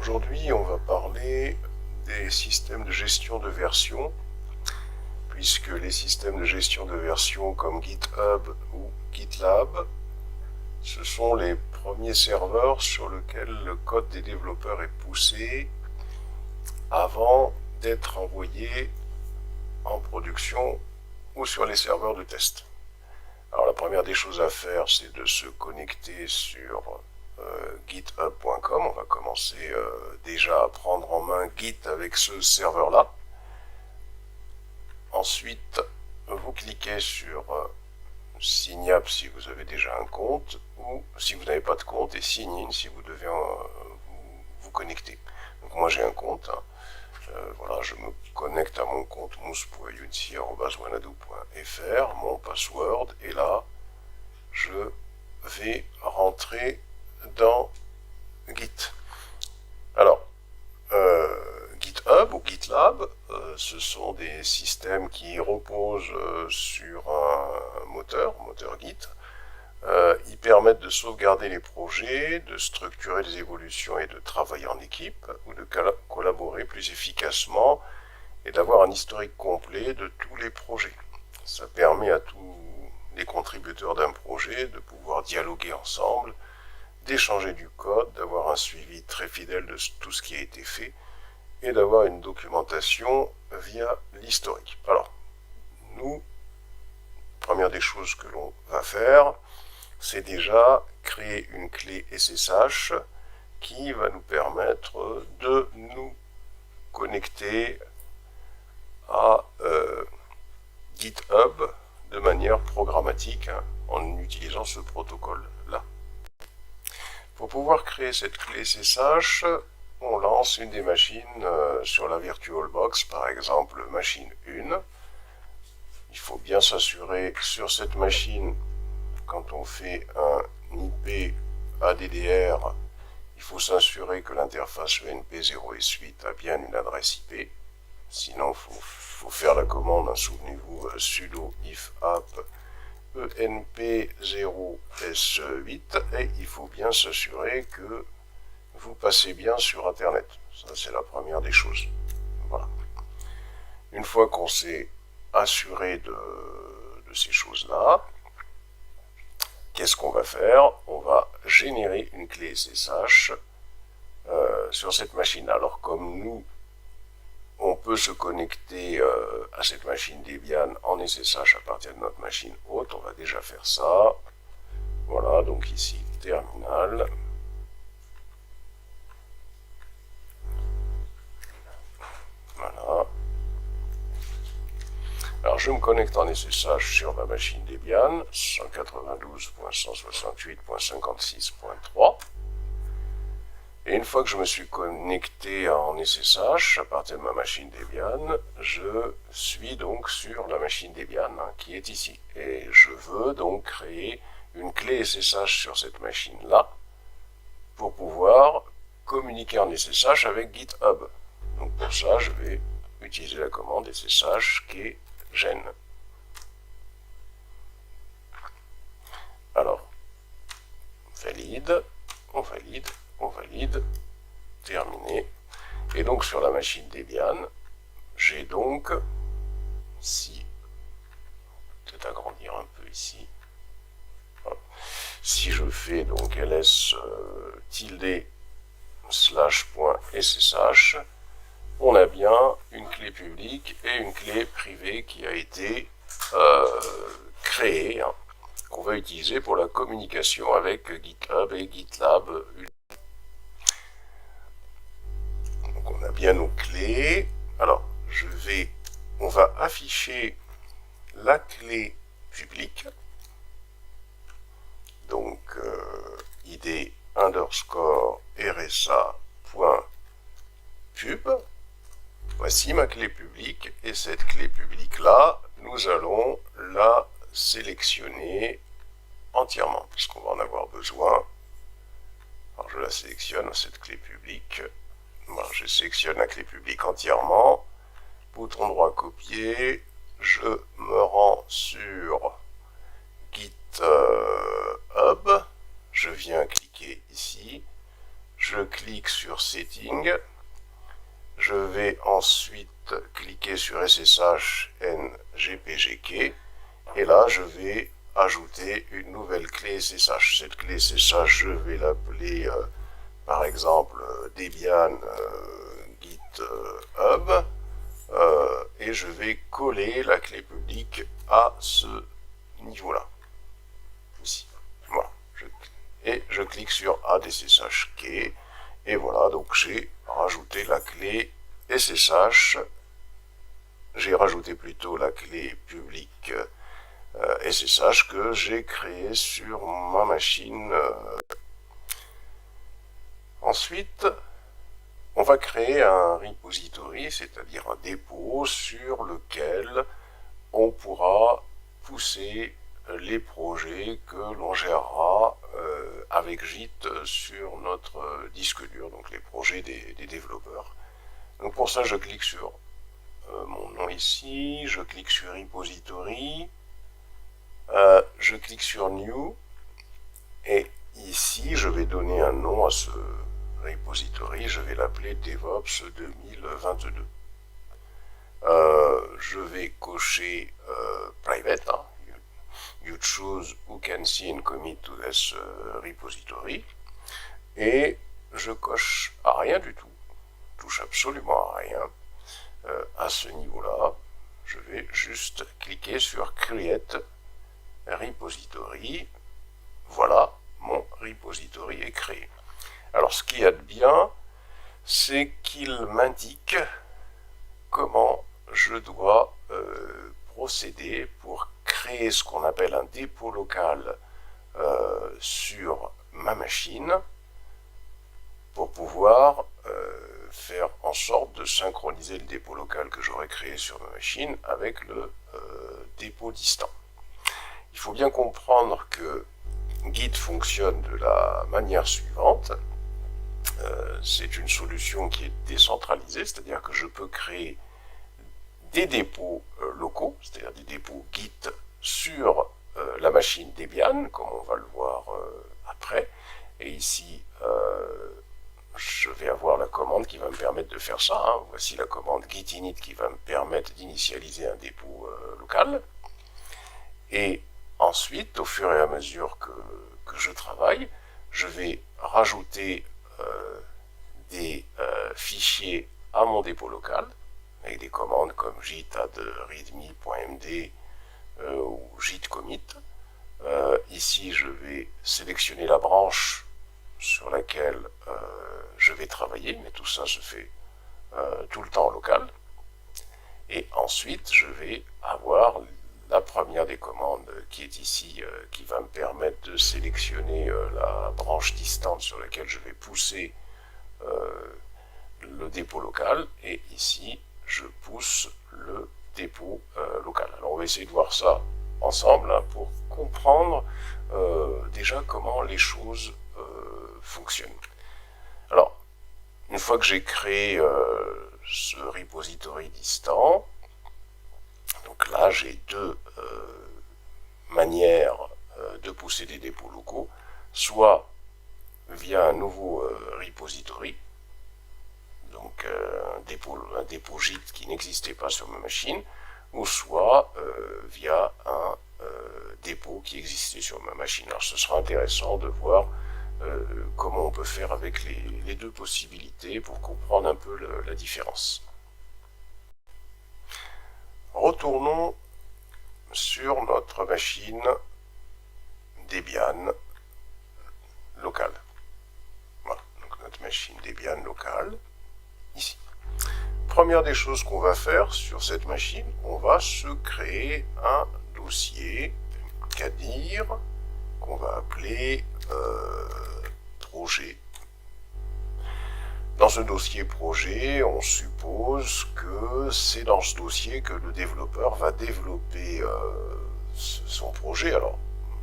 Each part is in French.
Aujourd'hui, on va parler des systèmes de gestion de version, puisque les systèmes de gestion de version comme GitHub ou GitLab, ce sont les premiers serveurs sur lesquels le code des développeurs est poussé avant d'être envoyé en production ou sur les serveurs de test. Alors la première des choses à faire, c'est de se connecter sur github.com. On va commencer déjà à prendre en main Git avec ce serveur-là. Ensuite, vous cliquez sur Sign Up si vous avez déjà un compte, ou si vous n'avez pas de compte, et Sign In si vous devez vous connecter. Donc moi j'ai un compte, hein. Voilà, je me connecte à mon compte mous.unity@wanadoo.fr, mon password, et là, je vais rentrer dans Git. Alors, GitHub ou GitLab, ce sont des systèmes qui reposent sur un moteur Git. Ils permettent de sauvegarder les projets, de structurer les évolutions et de travailler en équipe, ou de collaborer plus efficacement et d'avoir un historique complet de tous les projets. Ça permet à tous les contributeurs d'un projet de pouvoir dialoguer ensemble, d'échanger du code, d'avoir un suivi très fidèle de tout ce qui a été fait et d'avoir une documentation via l'historique. Alors, nous, première des choses que l'on va faire, c'est déjà créer une clé SSH qui va nous permettre de nous connecter à GitHub de manière programmatique, hein, en utilisant ce protocole-là. Pour pouvoir créer cette clé SSH, on lance une des machines sur la VirtualBox, par exemple machine 1. Il faut bien s'assurer sur cette machine, quand on fait un IP ADDR, il faut s'assurer que l'interface ENP0S8 a bien une adresse IP. Sinon, il faut faire la commande, hein, souvenez-vous, sudo if-app ENP0S8, et il faut bien s'assurer que vous passez bien sur Internet. Ça, c'est la première des choses. Voilà. Une fois qu'on s'est assuré de ces choses-là, qu'est-ce qu'on va faire? On va générer une clé SSH sur cette machine. Alors, comme nous, on peut se connecter à cette machine Debian en SSH à partir de notre machine hôte. On va déjà faire ça. Voilà, donc ici, terminal. Voilà. Alors, je me connecte en SSH sur ma machine Debian, 192.168.56.3. Et une fois que je me suis connecté en SSH à partir de ma machine Debian, je suis donc sur la machine Debian, hein, qui est ici. Et je veux donc créer une clé SSH sur cette machine-là pour pouvoir communiquer en SSH avec GitHub. Donc pour ça, je vais utiliser la commande SSH qui est gen. Alors, valide, on valide, on valide, terminé. Et donc sur la machine Debian, j'ai donc, si, peut-être agrandir un peu ici, si je fais donc ls tilde /.ssh, on a bien une clé publique et une clé privée qui a été créée, hein, qu'on va utiliser pour la communication avec GitHub et GitLab. Donc on a bien nos clés. Alors, on va afficher la clé publique. Donc, id underscore rsa.pub. Voici ma clé publique, et cette clé publique-là, nous allons la sélectionner entièrement, parce qu'on va en avoir besoin. Alors je la sélectionne, cette clé publique. Voilà, je sélectionne la clé publique entièrement. Bouton droit copier. Je me rends sur GitHub. Je viens cliquer ici. je clique sur Setting, je vais ensuite cliquer sur SSH NGPGK, et là je vais ajouter une nouvelle clé SSH. Cette clé SSH, je vais l'appeler par exemple Debian GitHub, et je vais coller la clé publique à ce niveau-là, ici. Voilà. Et je clique sur Add SSH Key, et voilà, donc j'ai rajouté la clé SSH, j'ai rajouté plutôt la clé publique SSH que j'ai créée sur ma machine. Ensuite, on va créer un repository, c'est-à-dire un dépôt sur lequel on pourra pousser les projets que l'on gérera avec Git sur notre disque dur, donc les projets des développeurs. Donc pour ça, je clique sur mon nom ici, je clique sur Repository, je clique sur New, et ici, je vais donner un nom à ce repository, je vais l'appeler DevOps 2022. Je vais cocher Private, hein. You choose who can see and commit to this repository, et je coche à rien du tout, touche absolument à rien. À ce niveau-là, je vais juste cliquer sur Create Repository. Voilà, mon repository est créé. Alors, ce qu'il y a de bien, c'est qu'il m'indique comment je dois procéder pour créer ce qu'on appelle un dépôt local sur ma machine, pour pouvoir faire en sorte de synchroniser le dépôt local que j'aurais créé sur ma machine avec le dépôt distant. Il faut bien comprendre que Git fonctionne de la manière suivante. C'est une solution qui est décentralisée, c'est-à-dire que je peux créer des dépôts locaux, c'est-à-dire des dépôts Git sur la machine Debian, comme on va le voir après. Et ici, je vais avoir la commande qui va me permettre de faire ça. Hein. Voici la commande git init qui va me permettre d'initialiser un dépôt local. Et ensuite, au fur et à mesure que je travaille, je vais rajouter des fichiers à mon dépôt local, avec des commandes comme git add readme.md ou git commit. Ici, je vais sélectionner la branche sur laquelle je vais travailler, mais tout ça se fait tout le temps en local. Et ensuite, je vais avoir la première des commandes qui est ici, qui va me permettre de sélectionner la branche distante sur laquelle je vais pousser le dépôt local, et ici, je pousse le dépôt local. Alors, on va essayer de voir ça ensemble hein, pour comprendre déjà comment les choses fonctionnent. Alors, une fois que j'ai créé ce repository distant, donc là, j'ai deux manières de pousser des dépôts locaux, soit via un nouveau repository, donc un dépôt Git qui n'existait pas sur ma machine, ou soit via un dépôt qui existait sur ma machine. Alors ce sera intéressant de voir comment on peut faire avec les deux possibilités pour comprendre un peu la différence. Retournons sur notre machine Debian locale. Voilà, donc notre machine Debian locale, ici. Première des choses qu'on va faire sur cette machine, on va se créer un dossier Kadir qu'on va appeler projet. Dans ce dossier projet, on suppose que c'est dans ce dossier que le développeur va développer son projet. Alors,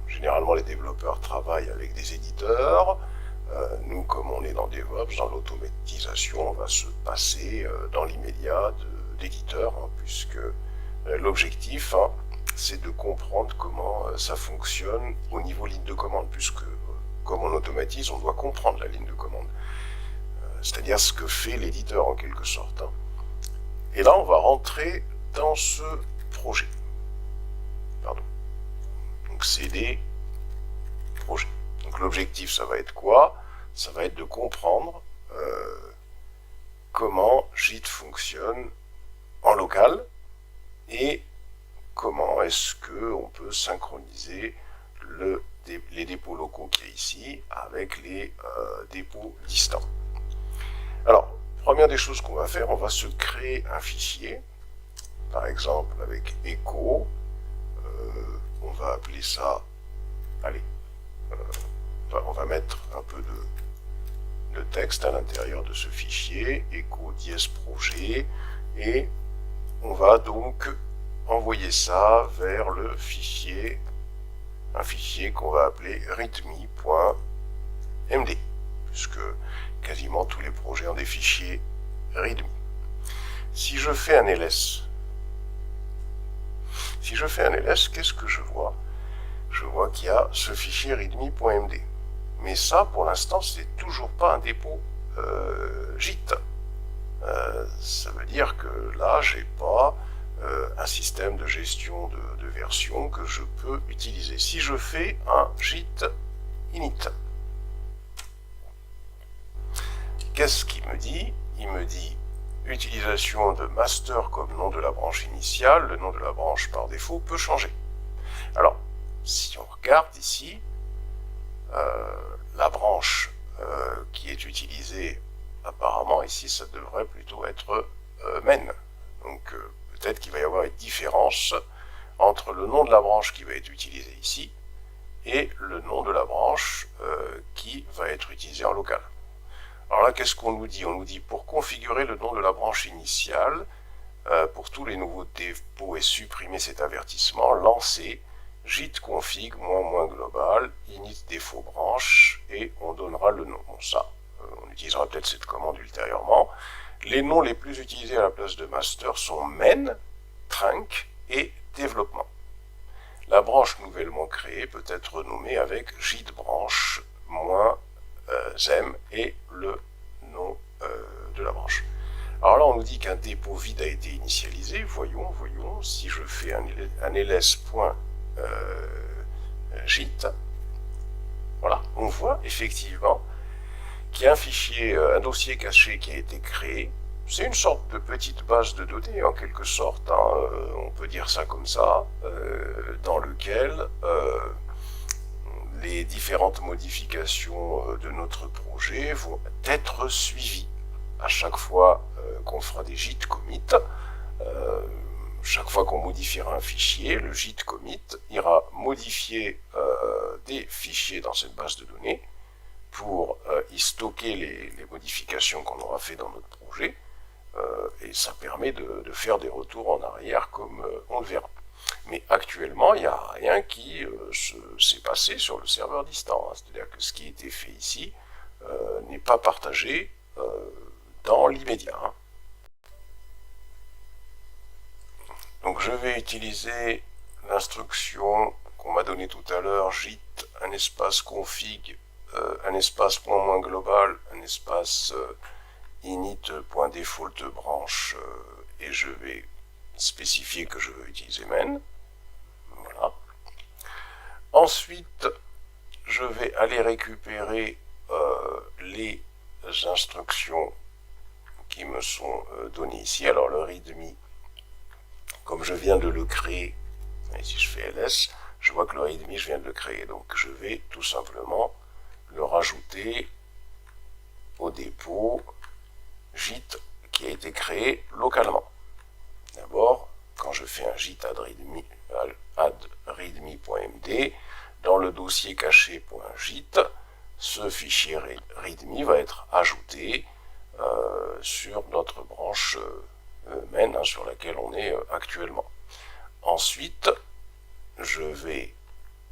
généralement, les développeurs travaillent avec des éditeurs. Nous, comme on est dans DevOps, dans l'automatisation, on va se passer dans l'immédiat d'éditeurs, hein, puisque l'objectif, hein, c'est de comprendre comment ça fonctionne au niveau ligne de commande, puisque comme on automatise, on doit comprendre la ligne de commande. c'est-à-dire ce que fait l'éditeur en quelque sorte. Et là, on va rentrer dans ce projet. Pardon. Donc CD, projet. Donc l'objectif, ça va être quoi? Ça va être de comprendre comment Git fonctionne en local et comment est-ce qu'on peut synchroniser les dépôts locaux qu'il y a ici avec les dépôts distants. Alors, première des choses qu'on va faire, on va se créer un fichier, par exemple avec echo, on va appeler ça, allez, on va mettre un peu de texte à l'intérieur de ce fichier, echo dièse projet, et on va donc envoyer ça vers le fichier, un fichier qu'on va appeler readme.md, puisque quasiment tous les projets ont des fichiers readme. Si je fais un ls, qu'est-ce que je vois? Je vois qu'il y a ce fichier readme.md. Mais ça, pour l'instant, c'est toujours pas un dépôt Git. Ça veut dire que là, j'ai pas un système de gestion de version que je peux utiliser. Si je fais un Git init, qu'est-ce qu'il me dit? Il me dit utilisation de master comme nom de la branche initiale. Le nom de la branche par défaut peut changer. Alors, si on regarde ici, la branche qui est utilisée, apparemment ici, ça devrait plutôt être main. Donc peut-être qu'il va y avoir une différence entre le nom de la branche qui va être utilisé ici et le nom de la branche qui va être utilisé en local. Alors là, qu'est-ce qu'on nous dit? On nous dit pour configurer le nom de la branche initiale, pour tous les nouveaux dépôts et supprimer cet avertissement, lancer git config --global init défaut branche et on donnera le nom. Bon, ça, on utilisera peut-être cette commande ultérieurement. Les noms les plus utilisés à la place de master sont main, trunk et développement. La branche nouvellement créée peut être renommée avec git branche -m et le nom de la branche. Alors là, on nous dit qu'un dépôt vide a été initialisé. Voyons, si je fais un ls.git, voilà, on voit effectivement qu'il y a un fichier, un dossier caché qui a été créé. C'est une sorte de petite base de données, en quelque sorte, hein, on peut dire ça comme ça, dans lequel les différentes modifications de notre projet vont être suivies. À chaque fois qu'on fera des git commit, chaque fois qu'on modifiera un fichier, le git commit ira modifier des fichiers dans cette base de données pour y stocker les modifications qu'on aura fait dans notre projet, et ça permet de faire des retours en arrière comme on le verra. Mais actuellement, il n'y a rien qui s'est passé sur le serveur distant, hein. C'est-à-dire que ce qui a été fait ici n'est pas partagé dans l'immédiat, hein. Donc je vais utiliser l'instruction qu'on m'a donnée tout à l'heure, git, un espace config, un espace .-global, un espace init.default branche, et je vais spécifier que je veux utiliser main. Voilà. Ensuite, je vais aller récupérer les instructions qui me sont données ici. Alors le readme, comme je viens de le créer, et si je fais ls, je vois que le readme, je viens de le créer. Donc je vais tout simplement le rajouter au dépôt git qui a été créé localement. D'abord, quand je fais un git add readme.md, dans le dossier caché.git, ce fichier readme va être ajouté sur notre branche main, hein, sur laquelle on est actuellement. Ensuite, je vais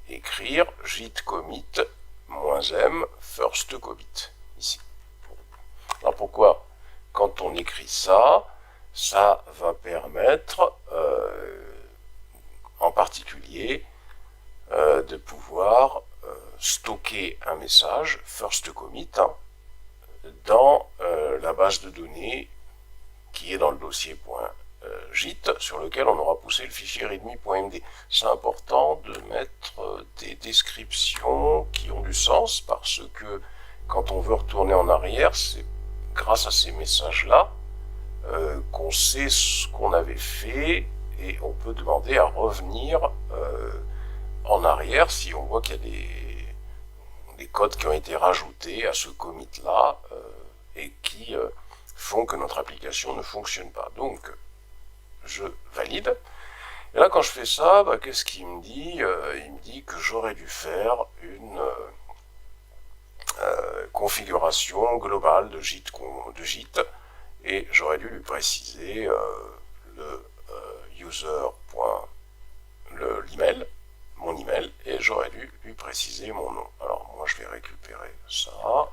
écrire git commit -m first commit ici. Alors pourquoi? Quand on écrit ça, ça va permettre en particulier de pouvoir stocker un message first commit, hein, dans la base de données qui est dans le dossier .git sur lequel on aura poussé le fichier readme.md. C'est important de mettre des descriptions qui ont du sens parce que quand on veut retourner en arrière, c'est grâce à ces messages-là qu'on sait ce qu'on avait fait et on peut demander à revenir en arrière si on voit qu'il y a des codes qui ont été rajoutés à ce commit-là et qui font que notre application ne fonctionne pas. Donc, je valide. Et là, quand je fais ça, qu'est-ce qu'il me dit? Il me dit que j'aurais dû faire une configuration globale de Git, et j'aurais dû lui préciser le l'email, mon email, et j'aurais dû lui préciser mon nom. Alors, moi, je vais récupérer ça.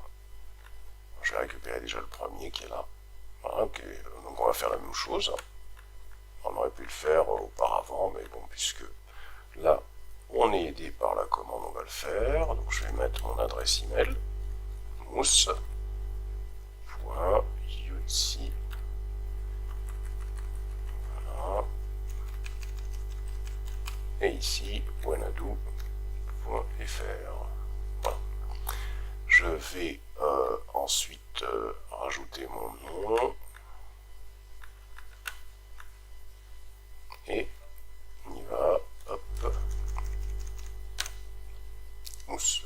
Je vais récupérer déjà le premier qui est là. Voilà, okay. Donc on va faire la même chose. On aurait pu le faire auparavant, mais bon, puisque là, on est aidé par la commande, on va le faire. Donc je vais mettre mon adresse email, mousse.yunsi. Voilà. Et ici, wanadoo.fr. Voilà. Je vais ensuite rajouter mon nom et on y va, hop, mousse.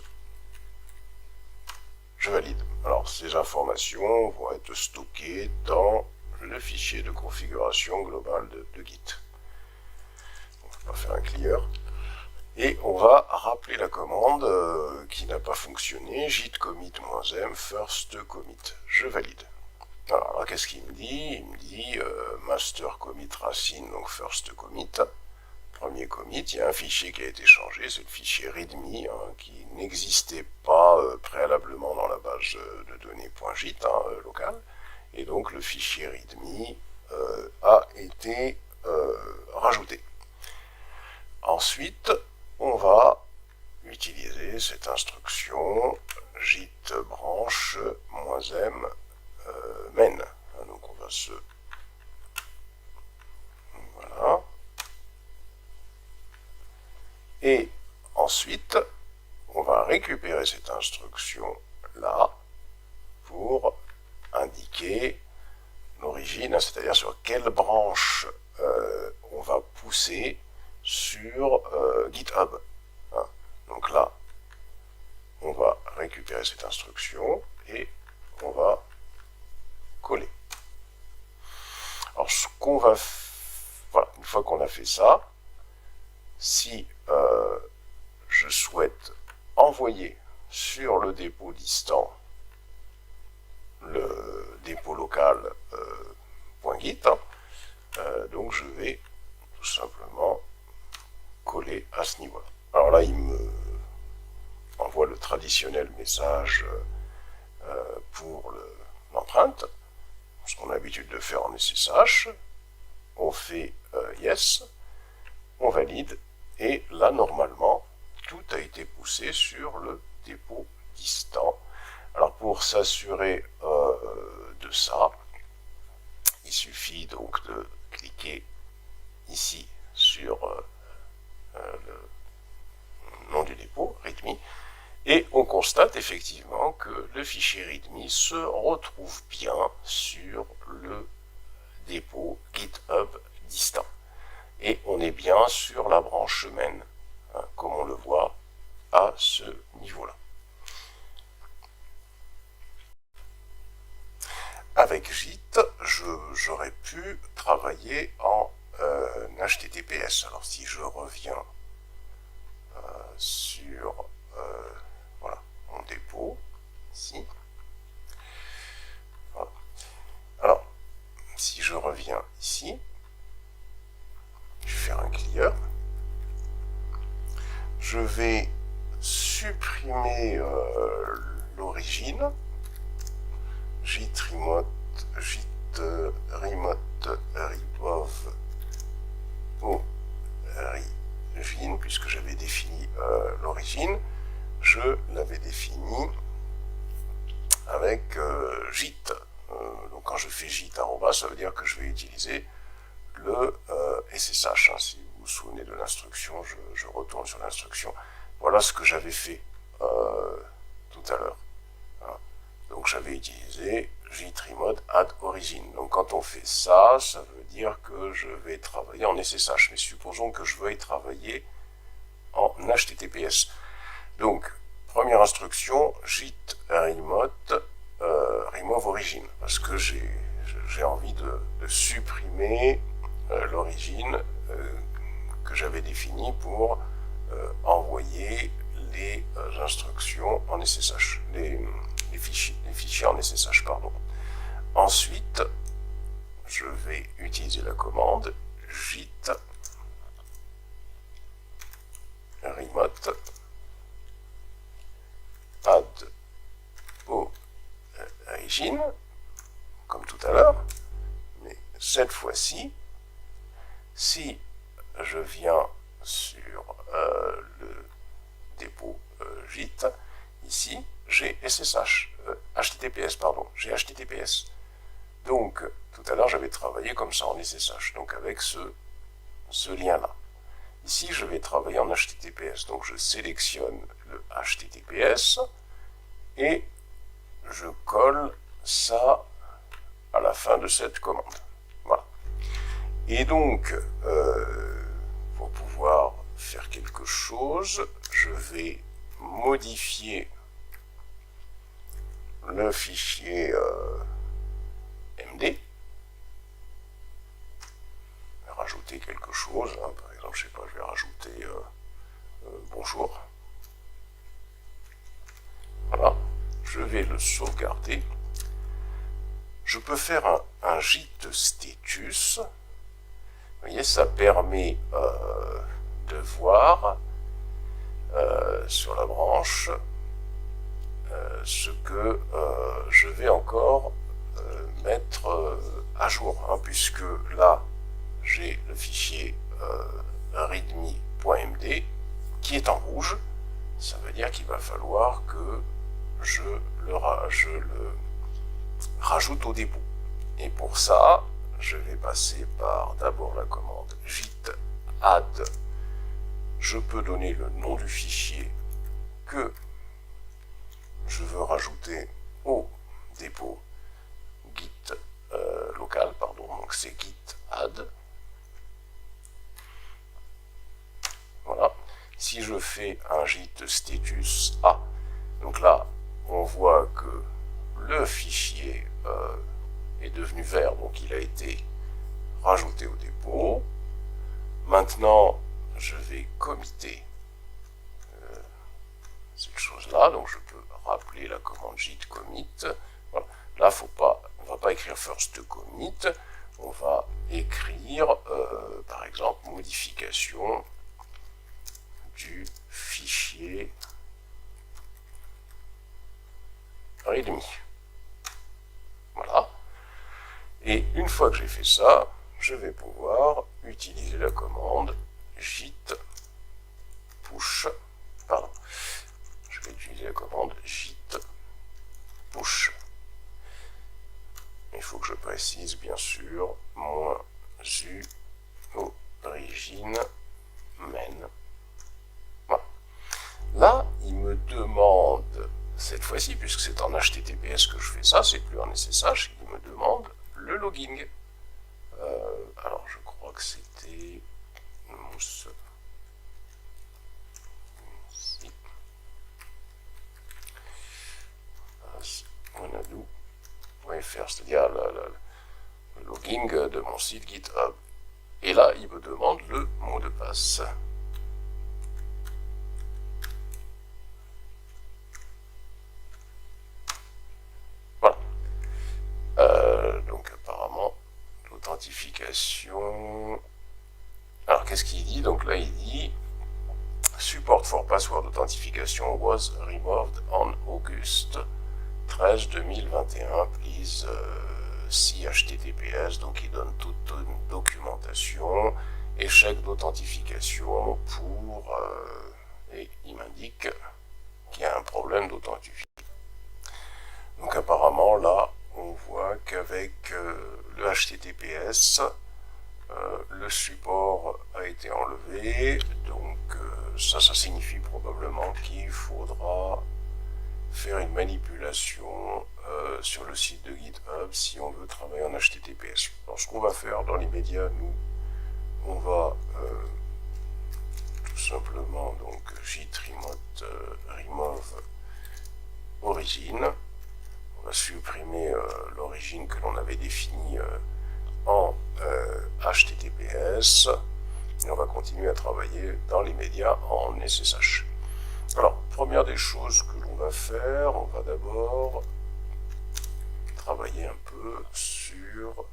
Je valide. Alors ces informations vont être stockées dans le fichier de configuration globale de Git. On va faire un clear. Et on va rappeler la commande qui n'a pas fonctionné, git commit-m first commit. Je valide. Alors là, qu'est-ce qu'il me dit? Il me dit master commit racine, donc first commit. Premier commit, il y a un fichier qui a été changé, c'est le fichier readme, qui n'existait pas préalablement dans la base de données .git local. Et donc le fichier readme a été rajouté. Ensuite, on va utiliser cette instruction git branch -m main. Donc on va se... Voilà. Et ensuite, on va récupérer cette instruction-là pour indiquer l'origine, c'est-à-dire sur quelle branche on va pousser sur GitHub. Donc là, on va récupérer cette instruction et on va coller. Alors ce qu'on va... Voilà, une fois qu'on a fait ça, si je souhaite envoyer sur le dépôt distant le dépôt local .git, donc je vais tout simplement coller à ce niveau-là. Alors là, il me envoie le traditionnel message pour l'empreinte, ce qu'on a l'habitude de faire en SSH. On fait yes, on valide, et là, normalement, tout a été poussé sur le dépôt distant. Alors, pour s'assurer de ça, il suffit donc de cliquer ici sur le nom du dépôt, readme, et on constate effectivement que le fichier readme se retrouve bien sur le dépôt GitHub distant. Et on est bien sur la branche main, comme on le voit à ce niveau-là. Avec Git, j'aurais pu travailler en HTTPS. Alors si je reviens sur voilà, mon dépôt, ici. Voilà. Alors, si je reviens ici, je vais faire un clear. Je vais supprimer l'origine. Git remote remove origin, puisque j'avais défini l'origine, je l'avais défini avec git je fais git arroba, ça veut dire que je vais utiliser le SSH. Hein. Si vous vous souvenez de l'instruction, je retourne sur l'instruction. Voilà ce que j'avais fait tout à l'heure. Hein. Donc j'avais utilisé git remote add origin. Donc quand on fait ça, ça veut dire que je vais travailler en SSH. Mais supposons que je veuille travailler en HTTPS. Donc, première instruction, git remote remove origin, parce que j'ai envie de supprimer l'origine que j'avais définie pour envoyer les instructions en SSH, les fichiers en SSH, pardon. Ensuite, je vais utiliser la commande git remote add origin, comme tout à l'heure, mais cette fois-ci, si je viens sur le dépôt git, ici, j'ai SSH, HTTPS, pardon, j'ai HTTPS. Donc, tout à l'heure, j'avais travaillé comme ça en SSH, donc avec ce lien-là. Ici, je vais travailler en HTTPS, donc je sélectionne le HTTPS et je colle ça à la fin de cette commande. Voilà. Et donc, pour pouvoir faire quelque chose, je vais modifier le fichier MD, rajouter quelque chose, hein, par exemple, je sais pas, je vais rajouter bonjour. Voilà, je vais le sauvegarder. Je peux faire un git status. Vous voyez, ça permet de voir sur la branche ce que je vais encore mettre à jour, hein, puisque là, j'ai le fichier readme.md qui est en rouge. Ça veut dire qu'il va falloir que je le rajoute au dépôt. Et pour ça, je vais passer par d'abord la commande git add. Je peux donner le nom du fichier que je veux rajouter au dépôt git local, pardon, donc c'est git add. Voilà. Si je fais un git status A, donc là, on voit que le fichier est devenu vert, donc il a été rajouté au dépôt. Maintenant, je vais committer cette chose-là, donc je peux rappeler la commande git commit. Voilà. Là, on ne va pas écrire first commit, on va écrire, par exemple, modification du fichier readme. Voilà. Et une fois que j'ai fait ça, je vais pouvoir utiliser la commande git push. Pardon. Je vais utiliser la commande git push. Il faut que je précise, bien sûr, -u origine main. Voilà. Là, il me demande, cette fois-ci, puisque c'est en HTTPS que je fais ça, c'est plus en SSH, il me demande le logging. Alors, je crois que c'était mousse. Ici. Wanadoo.fr, c'est-à-dire le logging de mon site GitHub. Et là, il me demande le mot de passe. Voilà. Donc apparemment, l'authentification... Alors qu'est-ce qu'il dit? Donc là, il dit Support for password authentification was removed on August 13 2021. Please see HTTPS. Donc il donne toute une documentation, échec d'authentification pour... et il m'indique qu'il y a un problème d'authentification. Donc apparemment là, on voit qu'avec avec le HTTPS. Le support a été enlevé, donc ça signifie probablement qu'il faudra faire une manipulation sur le site de GitHub si on veut travailler en HTTPS. Alors ce qu'on va faire dans l'immédiat, nous, on va tout simplement donc git remote remove origin. On va supprimer l'origine que l'on avait définie en HTTPS et on va continuer à travailler dans l'immédiat en SSH. Alors, première des choses que l'on va faire, on va d'abord travailler un peu sur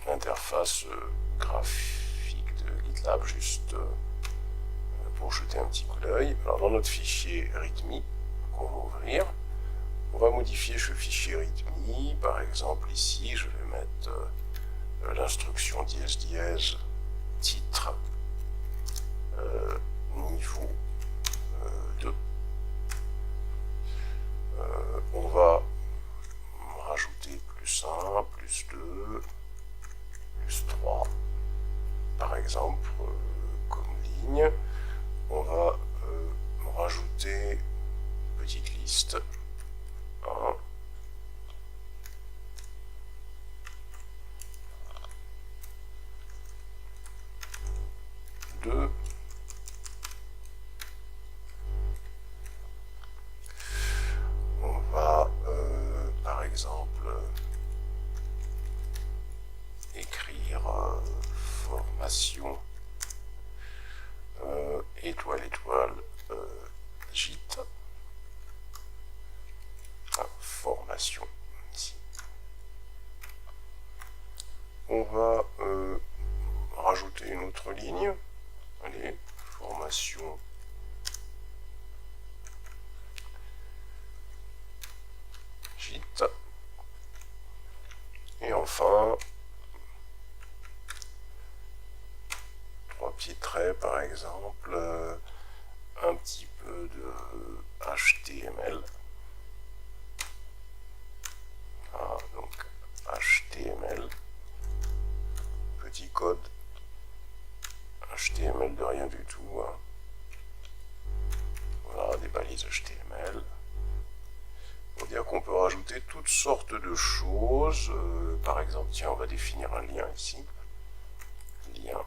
l'interface graphique de GitLab, juste pour jeter un petit coup d'œil. Alors, dans notre fichier README qu'on va ouvrir, on va modifier ce fichier README. Par exemple, ici, je vais mettre l'instruction // titre niveau 2. On va rajouter +1, +2, +3, par exemple, comme ligne. On va rajouter une petite liste. 1, 2, on va par exemple écrire formation étoile étoile gîte, formation ici. On va rajouter une autre ligne. Allez, formation gîte. Et enfin, 3 petits traits par exemple, un petit peu de HTML. Ah, donc HTML, petit code HTML de rien du tout. Hein. Voilà, des balises HTML. On va dire qu'on peut rajouter toutes sortes de choses. Par exemple, tiens, on va définir un lien ici. Lien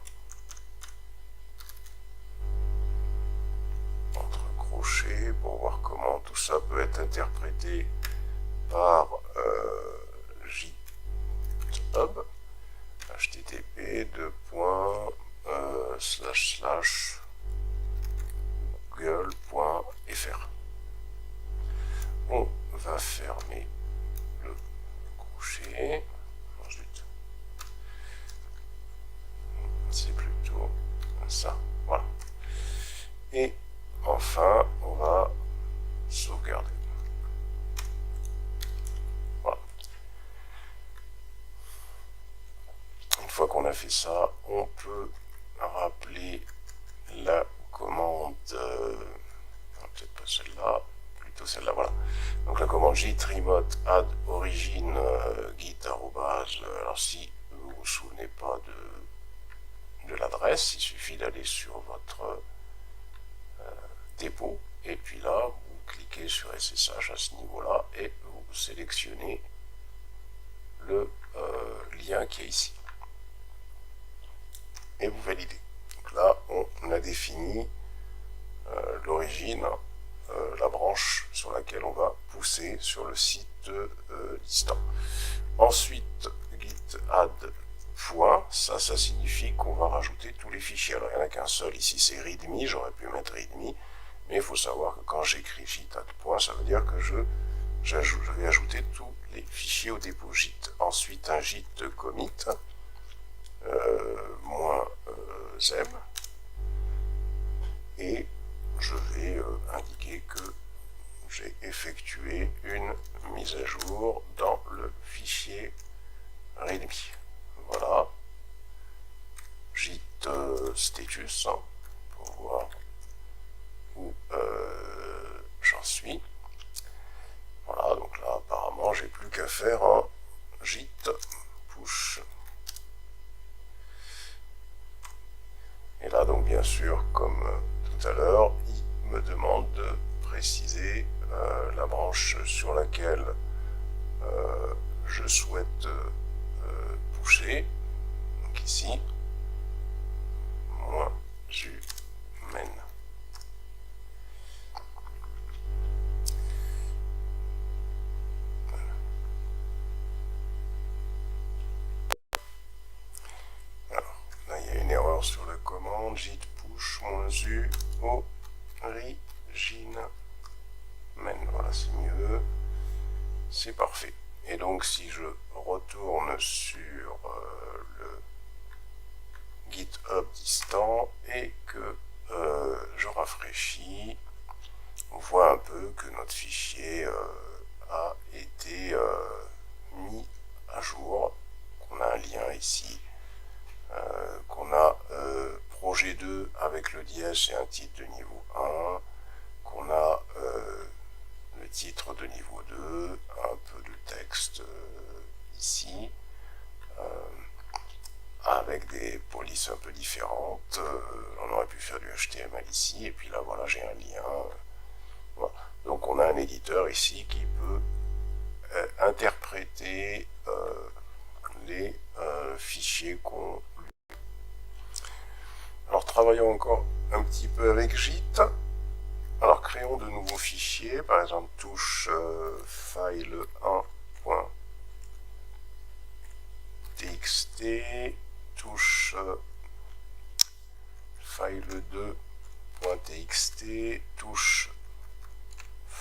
entre crochets pour voir comment tout ça peut être interprété par GitHub. http google.fr. On va fermer le crochet. Ensuite, c'est plutôt ça. Voilà. Et enfin, on va sauvegarder. Voilà. Une fois qu'on a fait ça, on peut rappeler la commande, peut-être pas celle-là, plutôt celle-là, voilà. Donc la commande git remote add origin git arrobase. Alors si vous vous souvenez pas de l'adresse, il suffit d'aller sur votre dépôt et puis là vous cliquez sur SSH à ce niveau-là et vous sélectionnez le lien qui est ici et vous validez. Donc là on a défini l'origine, la branche sur laquelle on va pousser sur le site distant. Ensuite, git add point, ça signifie qu'on va rajouter tous les fichiers. Alors il n'y en a qu'un seul ici, c'est readme, j'aurais pu mettre readme, mais il faut savoir que quand j'écris git add point, ça veut dire que je vais ajouter tous les fichiers au dépôt git. Ensuite un git commit, -m, et je vais indiquer que j'ai effectué une mise à jour dans le fichier readme. Voilà. Git status, hein, pour voir où j'en suis. Voilà, donc là apparemment maintenant j'ai plus qu'à faire un git push. Et là donc bien sûr comme tout à l'heure, il me demande de préciser la branche sur laquelle je souhaite pusher. Donc ici, moins ju main. Alors, là il y a une erreur sur la commande, git push -u origin main. Voilà, c'est mieux. C'est parfait. Et donc si je retourne sur le GitHub distant et que je rafraîchis, on voit un peu que notre fichier a été mis à jour, qu'on a un lien ici, qu'on a projet 2 avec le dièse et un titre de niveau 1, qu'on a le titre de niveau 2, un peu de texte ici, avec des polices un peu différentes. On aurait pu faire du HTML ici, et puis là voilà j'ai un lien. Voilà. Donc on a un éditeur ici qui peut interpréter les fichiers qu'on lui. Alors travaillons encore un petit peu avec Git. Alors créons de nouveaux fichiers, par exemple touche file1.txt, touche file2.txt, touche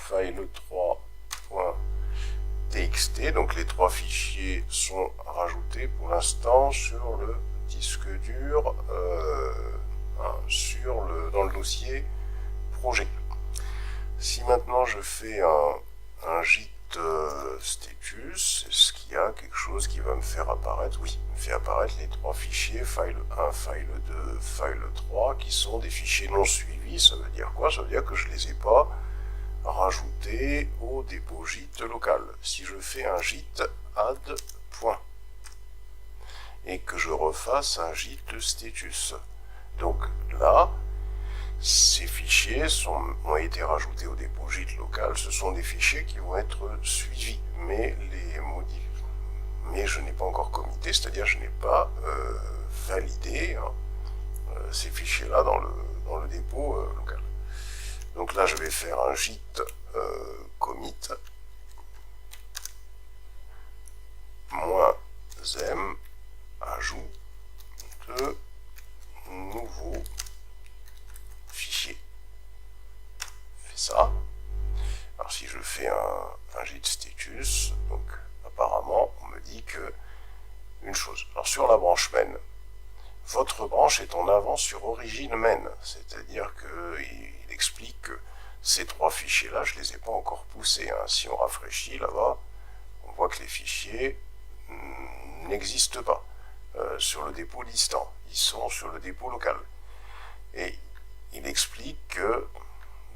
file3.txt. Donc les trois fichiers sont rajoutés pour l'instant sur le disque dur, dans le dossier projet. Si maintenant je fais un git status, est-ce qu'il y a quelque chose qui va me faire apparaître? Oui, il me fait apparaître les trois fichiers file1, file2, file3 qui sont des fichiers non suivis. Ça veut dire quoi? Ça veut dire que je ne les ai pas rajoutés au dépôt git local. Si je fais un git add point et que je refasse un git status, donc là ces fichiers ont été rajoutés au dépôt git local. Ce sont des fichiers qui vont être suivis, mais je n'ai pas encore commité, c'est-à-dire je n'ai pas validé ces fichiers-là dans le dépôt local. Donc là, je vais faire un git commit -m ajout de nouveau fichier. Je fais ça. Alors si je fais un git status, donc apparemment on me dit que une chose. Alors sur la branche main, votre branche est en avance sur origin main, c'est-à-dire qu'il explique que ces trois fichiers-là, je ne les ai pas encore poussés. Hein. Si on rafraîchit là-bas, on voit que les fichiers n'existent pas sur le dépôt distant. Ils sont sur le dépôt local. Et il explique que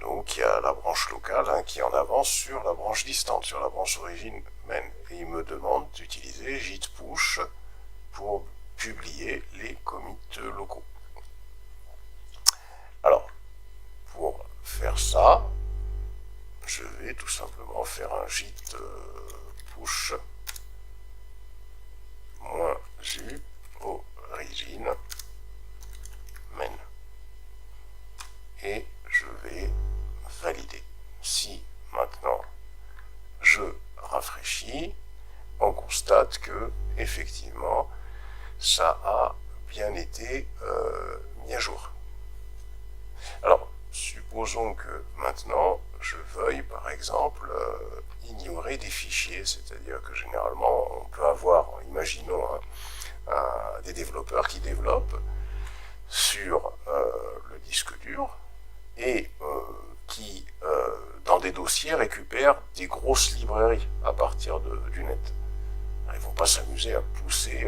donc il y a la branche locale qui est en avance sur la branche distante, sur la branche origin main. Et il me demande d'utiliser git push pour publier les commits locaux. Alors, pour faire ça, je vais tout simplement faire un git push -u origin main. Et je vais valider. Si maintenant je rafraîchis, on constate que effectivement ça a bien été mis à jour. Alors supposons que maintenant je veuille par exemple ignorer des fichiers, c'est-à-dire que généralement on peut avoir, imaginons des développeurs qui développent sur le disque dur et qui, dans des dossiers, récupèrent des grosses librairies à partir du net. Alors, ils ne vont pas s'amuser à pousser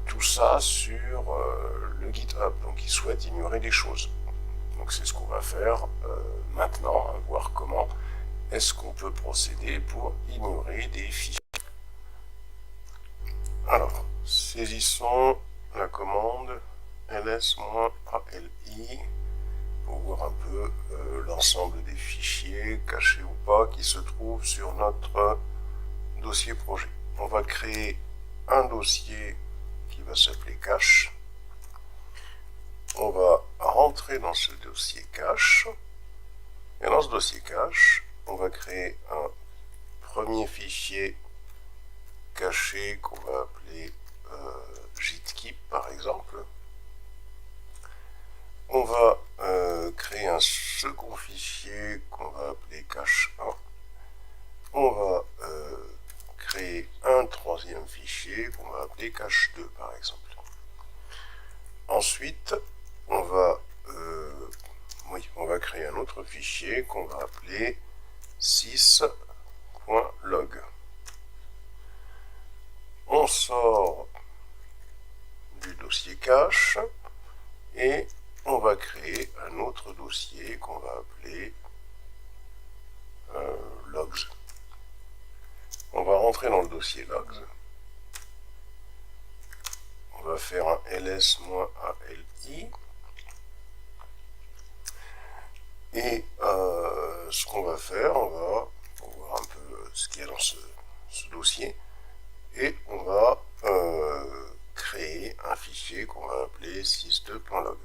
tout ça sur le GitHub, donc ils souhaitent ignorer des choses. Donc c'est ce qu'on va faire maintenant, voir comment est-ce qu'on peut procéder pour ignorer des fichiers. saisissons la commande ls-ali pour voir un peu l'ensemble des fichiers, cachés ou pas, qui se trouvent sur notre dossier projet. On va créer un dossier qui va s'appeler cache. On va rentrer dans ce dossier cache. Et dans ce dossier cache, on va créer un premier fichier caché qu'on va appeler gitkeep par exemple. On va créer un second fichier qu'on va appeler cache1. On va créer un troisième fichier qu'on va appeler cache2 par exemple. Ensuite, on va créer un autre fichier qu'on va appeler sys.log. On sort du dossier cache et on va créer un autre dossier qu'on va appeler logs. On va rentrer dans le dossier logs. On va faire un ls-ali. Et ce qu'on va faire, on va voir un peu ce qu'il y a dans ce dossier. Et on va créer un fichier qu'on va appeler sys2.log.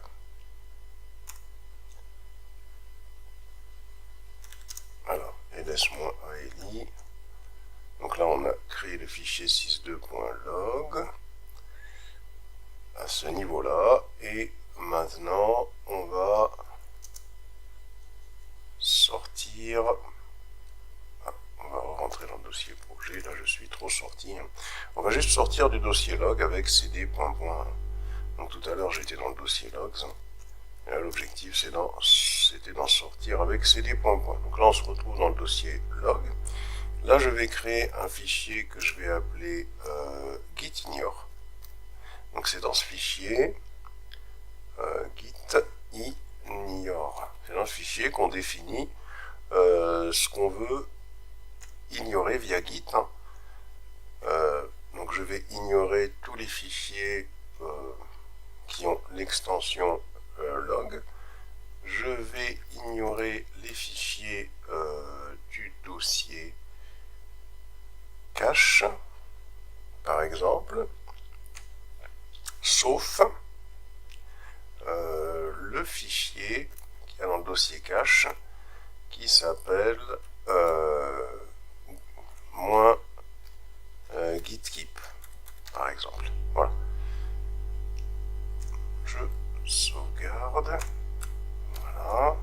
Alors, ls-ali. Donc là, on a créé le fichier sys2.log à ce niveau-là. Et maintenant, on va sortir. On va rentrer dans le dossier projet. Là, je suis trop sorti. On va juste sortir du dossier log avec cd. Donc tout à l'heure, j'étais dans le dossier logs. Et là, l'objectif, c'était d'en sortir avec cd. Donc là, on se retrouve dans le dossier log. Là, je vais créer un fichier que je vais appeler gitignore. Donc c'est dans ce fichier gitignore. C'est dans ce fichier qu'on définit ce qu'on veut ignorer via git. Donc je vais ignorer tous les fichiers qui ont l'extension log. Je vais ignorer les fichiers du dossier cache, par exemple, sauf le fichier qu'il y a dans le dossier cache qui s'appelle -gitkeep, par exemple. Voilà. Je sauvegarde. Voilà.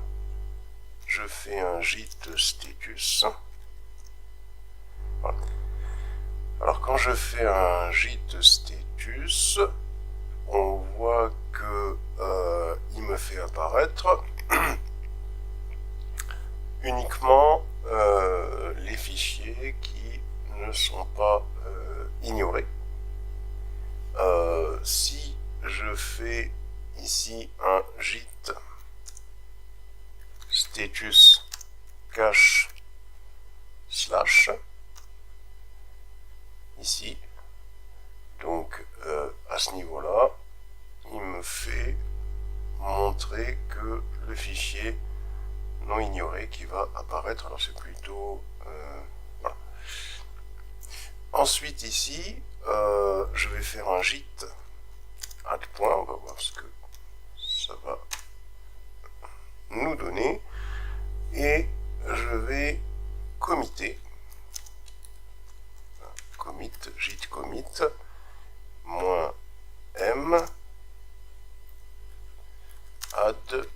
Je fais un git status. Voilà. Alors quand je fais un git status, on voit que il me fait apparaître uniquement les fichiers qui ne sont pas ignorés. Si je fais ici un git status cache slash ici, donc à ce niveau-là, il me fait montrer que le fichier non ignoré qui va apparaître, alors c'est plutôt voilà. Ensuite ici, je vais faire un git add point, on va voir ce que ça va nous donner, et je vais committer, git commit -m add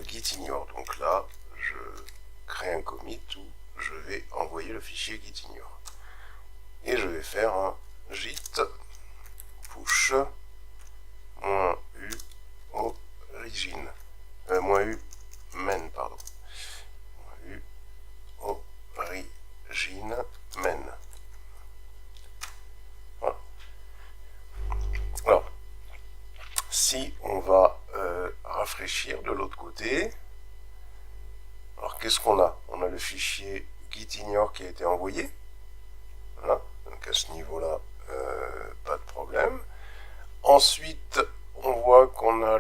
gitignore. Donc là, je crée un commit où je vais envoyer le fichier gitignore. Et je vais faire un git push -u origin, -u main, pardon. -u origin main. Voilà. Alors, si on va rafraîchir de l'autre côté, alors qu'est-ce qu'on a? On a le fichier gitignore qui a été envoyé. Voilà. Donc à ce niveau-là, pas de problème. Ensuite, on voit qu'on a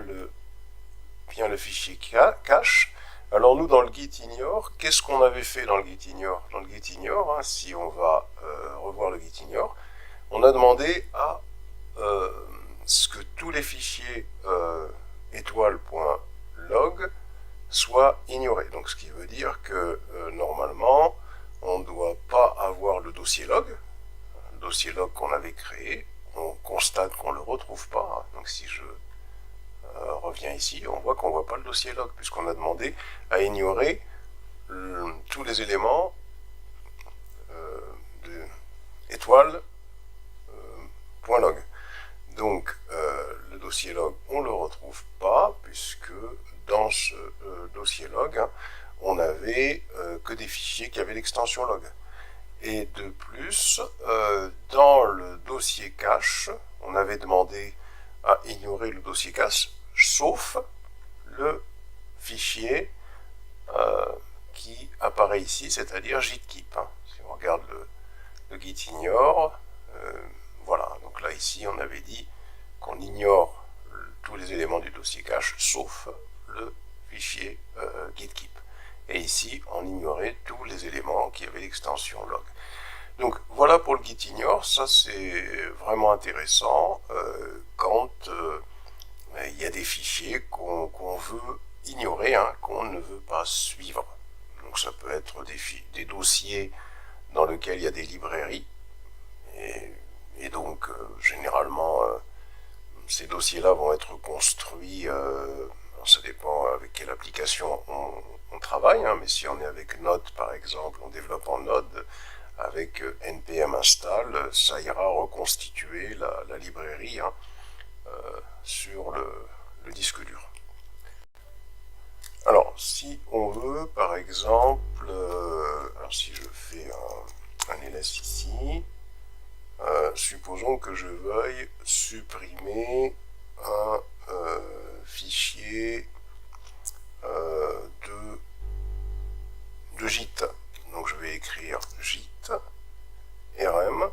bien le fichier cache. Alors nous, dans le git ignore, qu'est-ce qu'on avait fait dans le git ignore? Dans le git ignore, hein, si on va revoir le git ignore, on a demandé à ce que tous les fichiers étoile.log soient ignorés. Donc ce qui veut dire que normalement, on ne doit pas avoir le dossier log qu'on avait créé. On constate qu'on ne le retrouve pas. Donc si je reviens ici, on voit qu'on ne voit pas le dossier log, puisqu'on a demandé à ignorer tous les éléments de étoile.log. Donc le dossier log, on ne le retrouve pas, puisque dans ce dossier log, hein, on n'avait que des fichiers qui avaient l'extension log. Et de plus, dans le dossier cache, on avait demandé à ignorer le dossier cache, sauf le fichier qui apparaît ici, c'est-à-dire gitkeep. Hein. Si on regarde le git ignore, voilà, donc là ici on avait dit qu'on ignore tous les éléments du dossier cache, sauf le fichier gitkeep. Et ici, on ignorait tous les éléments qui avaient l'extension log. Donc voilà pour le git ignore, ça c'est vraiment intéressant quand il y a des fichiers qu'on veut ignorer, hein, qu'on ne veut pas suivre. Donc ça peut être des dossiers dans lesquels il y a des librairies, et donc généralement ces dossiers-là vont être construits, ça dépend avec quelle application on travaille, hein, mais si on est avec Node par exemple, on développe en Node, avec npm install, ça ira reconstituer la librairie, hein, sur le disque dur. Alors, si on veut, par exemple, alors si je fais un ls ici, supposons que je veuille supprimer un fichier de git. Donc je vais écrire git rm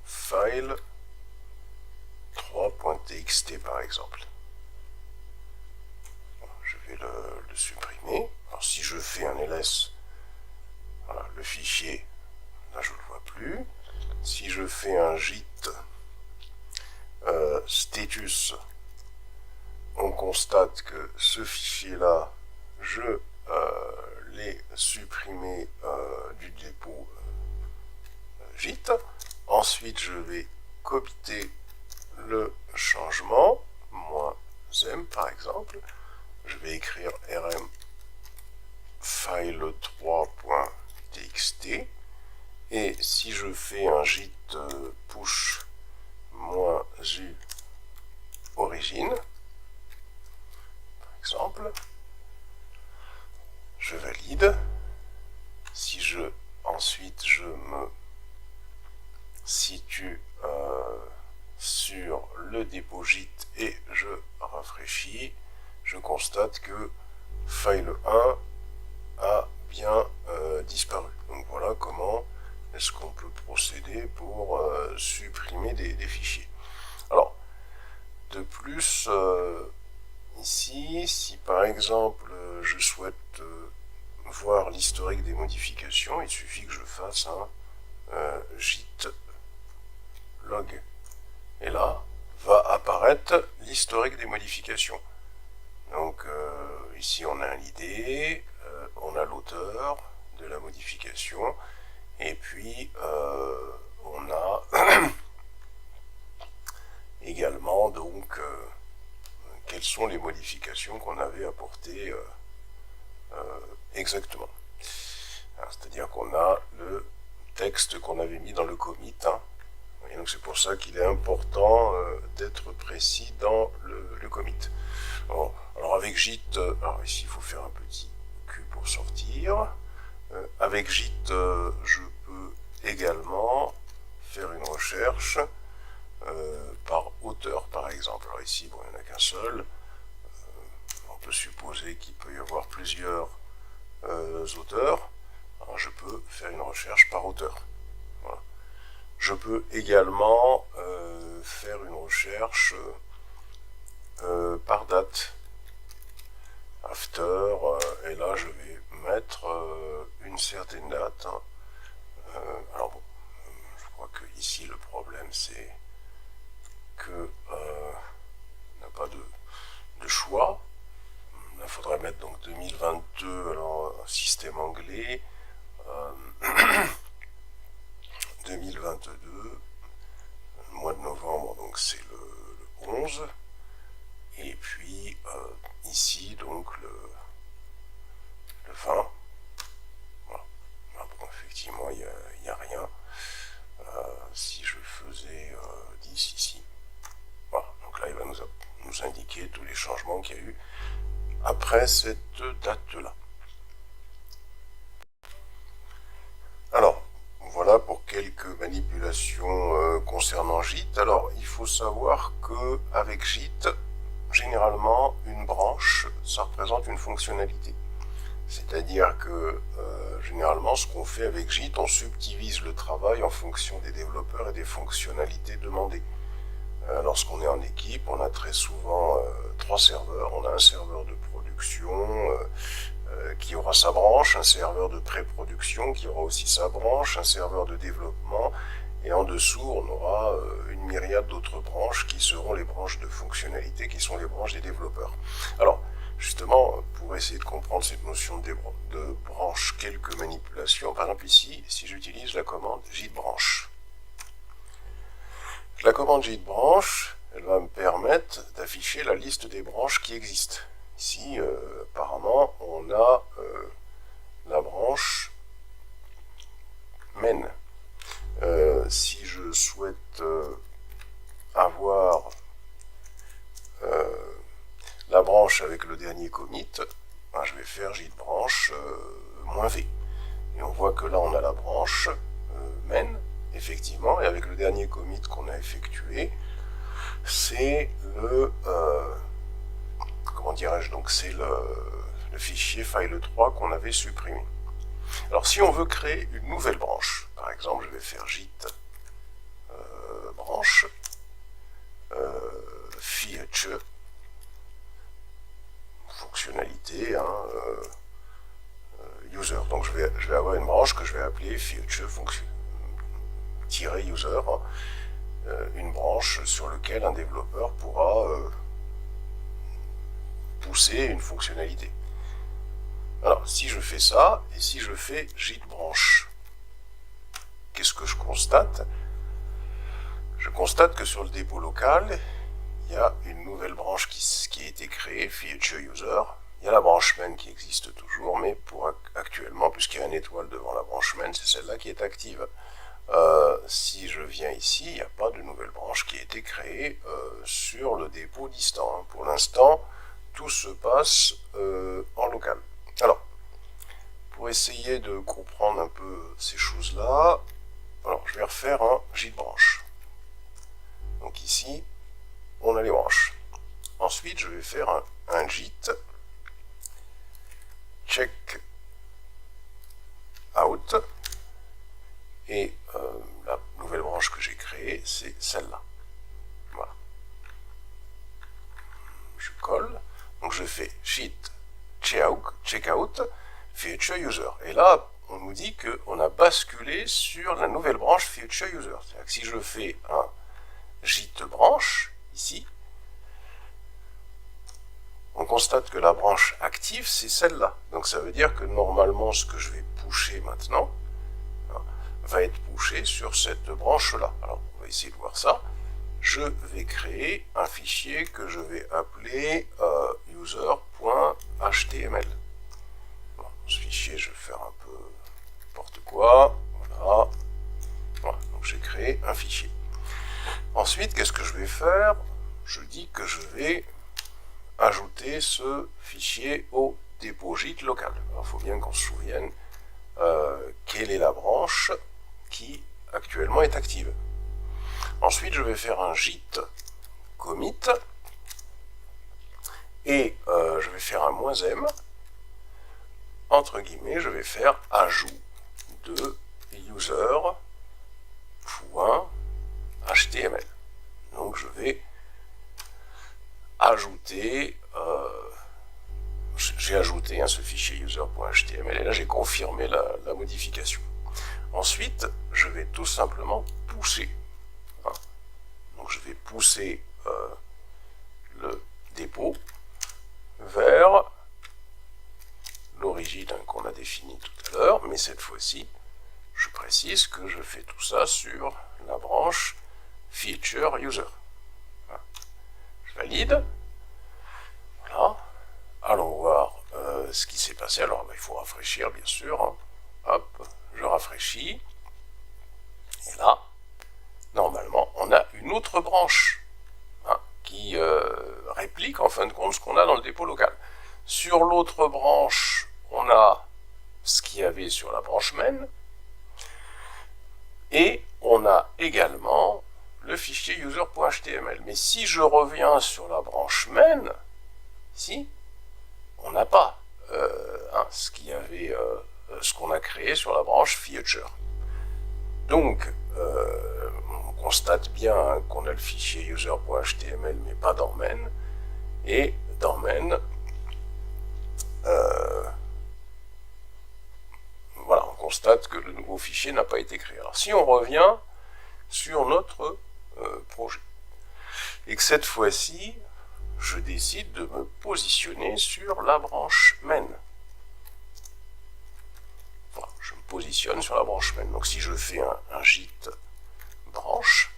file 3.txt par exemple. Je vais le supprimer. Alors si je fais un ls, voilà, le fichier, là je ne le vois plus. Si je fais un git status, on constate que ce fichier-là, je l'ai supprimé du dépôt git. Ensuite, je vais copier le changement, -m par exemple. Je vais écrire rm file 3.txt. Et si je fais un git push -u origine, par exemple, je valide. Si ensuite je me situe sur le dépôt git et je rafraîchis, je constate que file 1 a bien disparu. Donc voilà comment est-ce qu'on peut procéder pour supprimer des fichiers. Alors, de plus, ici, si par exemple je souhaite voir l'historique des modifications, il suffit que je fasse un git log. Et là, va apparaître l'historique des modifications. Donc ici on a un ID, on a l'auteur de la modification, et puis on a également donc quelles sont les modifications qu'on avait apportées exactement. C'est-à-dire qu'on a le texte qu'on avait mis dans le commit, hein. Et donc c'est pour ça qu'il est important d'être précis dans le commit. Bon, alors avec git, alors ici il faut faire un petit Q pour sortir. Avec git, je peux également faire une recherche par auteur par exemple. Alors ici, bon, il n'y en a qu'un seul. On peut supposer qu'il peut y avoir plusieurs auteurs. Alors je peux faire une recherche par auteur. Voilà. Je peux également faire une recherche par date. After, et là je vais mettre une certaine date. Hein. Alors bon, je crois que ici le problème c'est que on n'a pas de choix. Il faudrait mettre donc 2022, alors un système anglais, 2022, le mois de novembre, donc c'est le 11, et puis ici donc le 20. Voilà. Ah bon, effectivement il n'y a rien. Si je faisais 10 ici, voilà, donc là il va nous indiquer tous les changements qu'il y a eu après cette date-là. Alors, voilà pour quelques manipulations concernant Git. Alors, il faut savoir que avec Git, généralement, une branche, ça représente une fonctionnalité. C'est-à-dire que, généralement, ce qu'on fait avec Git, on subdivise le travail en fonction des développeurs et des fonctionnalités demandées. Lorsqu'on est en équipe, on a très souvent 3 serveurs. On a un serveur de production qui aura sa branche, un serveur de pré-production qui aura aussi sa branche, un serveur de développement, et en dessous on aura une myriade d'autres branches qui seront les branches de fonctionnalité, qui sont les branches des développeurs. Alors, justement, pour essayer de comprendre cette notion de branche, quelques manipulations. Par exemple ici, si j'utilise la commande git-branch. La commande git-branch, elle va me permettre d'afficher la liste des branches qui existent. Ici, apparemment, on a la branche main. Si je souhaite avoir la branche avec le dernier commit, ben, je vais faire git-branch -v. Et on voit que là, on a la branche main, effectivement, et avec le dernier commit qu'on a effectué, c'est le... comment dirais-je, donc c'est le fichier file3 qu'on avait supprimé. Alors si on veut créer une nouvelle branche, par exemple je vais faire git branche feature fonctionnalité user. Donc je vais avoir une branche que je vais appeler feature user, une branche sur laquelle un développeur pourra pousser une fonctionnalité. Alors, si je fais ça, et si je fais git-branch, qu'est-ce que je constate? Je constate que sur le dépôt local, il y a une nouvelle branche qui a été créée, feature user. Il y a la branche main qui existe toujours, mais pour actuellement, puisqu'il y a une étoile devant la branche main, c'est celle-là qui est active. Si je viens ici, il n'y a pas de nouvelle branche qui a été créée sur le dépôt distant. Pour l'instant, tout se passe en local. Alors, pour essayer de comprendre un peu ces choses-là, alors je vais refaire un git-branch. Donc ici, on a les branches. Ensuite, je vais faire un git check out, et la nouvelle branche que j'ai créée, c'est celle-là. Voilà. Je colle, donc je fais git checkout feature user. Et là, on nous dit qu'on a basculé sur la nouvelle branche feature user. C'est-à-dire que si je fais un git branch, ici, on constate que la branche active, c'est celle-là. Donc ça veut dire que normalement, ce que je vais pusher maintenant, va être pushé sur cette branche-là. Alors, on va essayer de voir ça. Je vais créer un fichier que je vais appeler user.html. Bon, ce fichier, je vais faire un peu n'importe quoi. Voilà. Voilà. Donc, j'ai créé un fichier. Ensuite, qu'est-ce que je vais faire? Je dis que je vais ajouter ce fichier au dépôt git local. Il faut bien qu'on se souvienne quelle est la branche qui actuellement est active. Ensuite, je vais faire un git commit et je vais faire un -m. Entre guillemets, je vais faire ajout de user.html. ajouté, j'ai ajouté ce fichier user.html et là j'ai confirmé la modification. Ensuite, je vais tout simplement pousser. Donc je vais pousser le dépôt vers l'origine qu'on a définie tout à l'heure, mais cette fois-ci, je précise que je fais tout ça sur la branche feature user. Voilà. Je valide. Voilà. Allons voir ce qui s'est passé. Alors, il faut rafraîchir, bien sûr. Hein. Hop, je rafraîchis. Et là, normalement, on a une autre branche qui réplique, en fin de compte, ce qu'on a dans le dépôt local. Sur l'autre branche, on a ce qu'il y avait sur la branche main. Et on a également le fichier user.html. Mais si je reviens sur la branche main, ici, on n'a pas ce qu'il y avait, ce qu'on a créé sur la branche feature. Donc, on constate bien qu'on a le fichier user.html, mais pas dans main. Et dans main, voilà, on constate que le nouveau fichier n'a pas été créé. Alors, si on revient sur notre projet, et que cette fois-ci, je décide de me positionner sur la branche main. Voilà, je me positionne sur la branche main. Donc si je fais un git branche,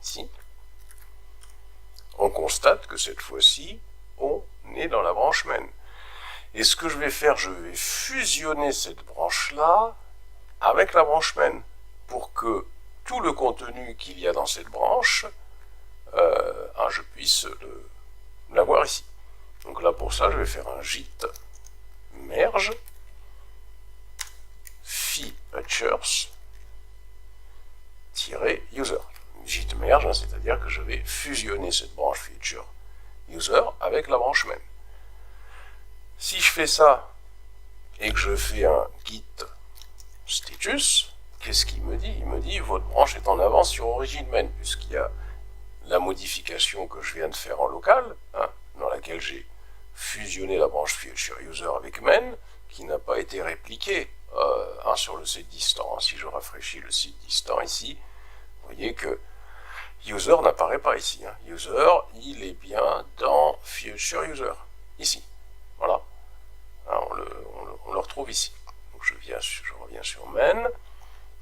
ici, on constate que cette fois-ci, on est dans la branche main. Et ce que je vais faire, je vais fusionner cette branche-là avec la branche main pour que tout le contenu qu'il y a dans cette branche, je puisse l'avoir ici. Donc là, pour ça, je vais faire un git merge features-user. Git merge, c'est-à-dire que je vais fusionner cette branche feature user avec la branche main. Si je fais ça et que je fais un git status, qu'est-ce qu'il me dit? Il me dit votre branche est en avance sur origine main, puisqu'il y a la modification que je viens de faire en local, dans laquelle j'ai fusionné la branche feature user avec main, qui n'a pas été répliquée sur le site distant. Si je rafraîchis le site distant ici, vous voyez que user n'apparaît pas ici. User, il est bien dans future user, ici. Voilà. On le retrouve ici. Donc je reviens sur main,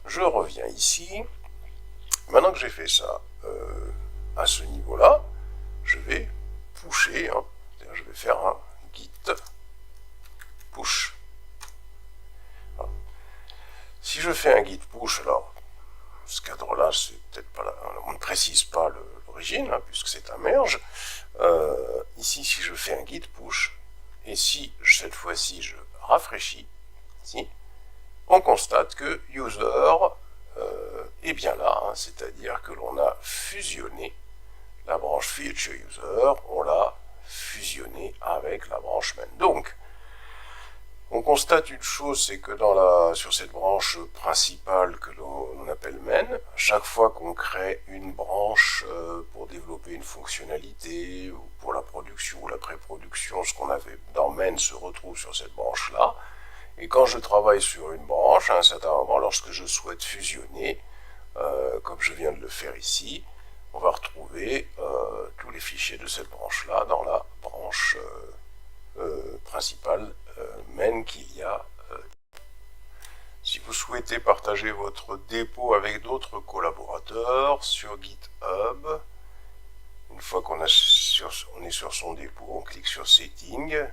je reviens ici. Maintenant que j'ai fait ça à ce niveau-là, je vais pusher, je vais faire un git push. Voilà. Si je fais un git push, alors ce cadre-là, c'est peut-être pas là, on ne précise pas l'origine, puisque c'est un merge. Ici, si je fais un git push, et si cette fois-ci je rafraîchis, ici, on constate que user est bien là, c'est-à-dire que l'on a fusionné la branche feature user, on l'a fusionné avec la branche main. Donc, on constate une chose, c'est que sur cette branche principale que l'on appelle main, à chaque fois qu'on crée une branche pour développer une fonctionnalité, ou pour la production ou la pré-production, ce qu'on avait dans main se retrouve sur cette branche-là. Et quand je travaille sur une branche, à un certain moment, lorsque je souhaite fusionner, comme je viens de le faire ici, on va retrouver tous les fichiers de cette branche-là dans la branche principale main qu'il y a. Si vous souhaitez partager votre dépôt avec d'autres collaborateurs sur GitHub, une fois qu'on est sur son dépôt, on clique sur Settings,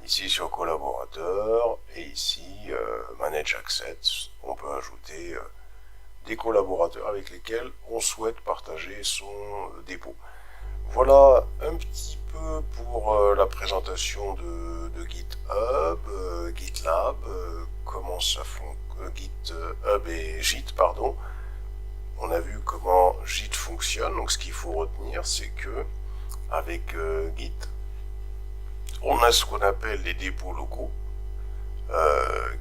ici sur Collaborateurs, et ici Manage Access, on peut ajouter des collaborateurs avec lesquels on souhaite partager son dépôt. Voilà un petit peu pour la présentation de GitHub, GitLab, comment ça fonctionne, GitHub et Git, pardon. On a vu comment Git fonctionne, donc ce qu'il faut retenir, c'est que avec Git, on a ce qu'on appelle les dépôts locaux,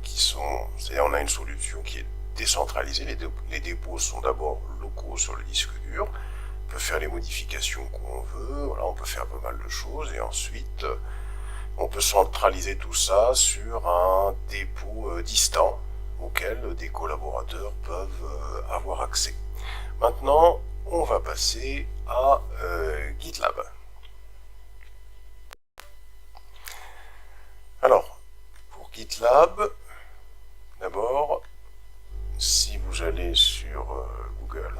c'est-à-dire on a une solution qui est décentralisée, les dépôts sont d'abord locaux sur le disque dur, peut faire les modifications qu'on veut, voilà, on peut faire pas mal de choses, et ensuite on peut centraliser tout ça sur un dépôt distant auquel des collaborateurs peuvent avoir accès. Maintenant, on va passer à GitLab. Alors, pour GitLab, d'abord, si vous allez sur Google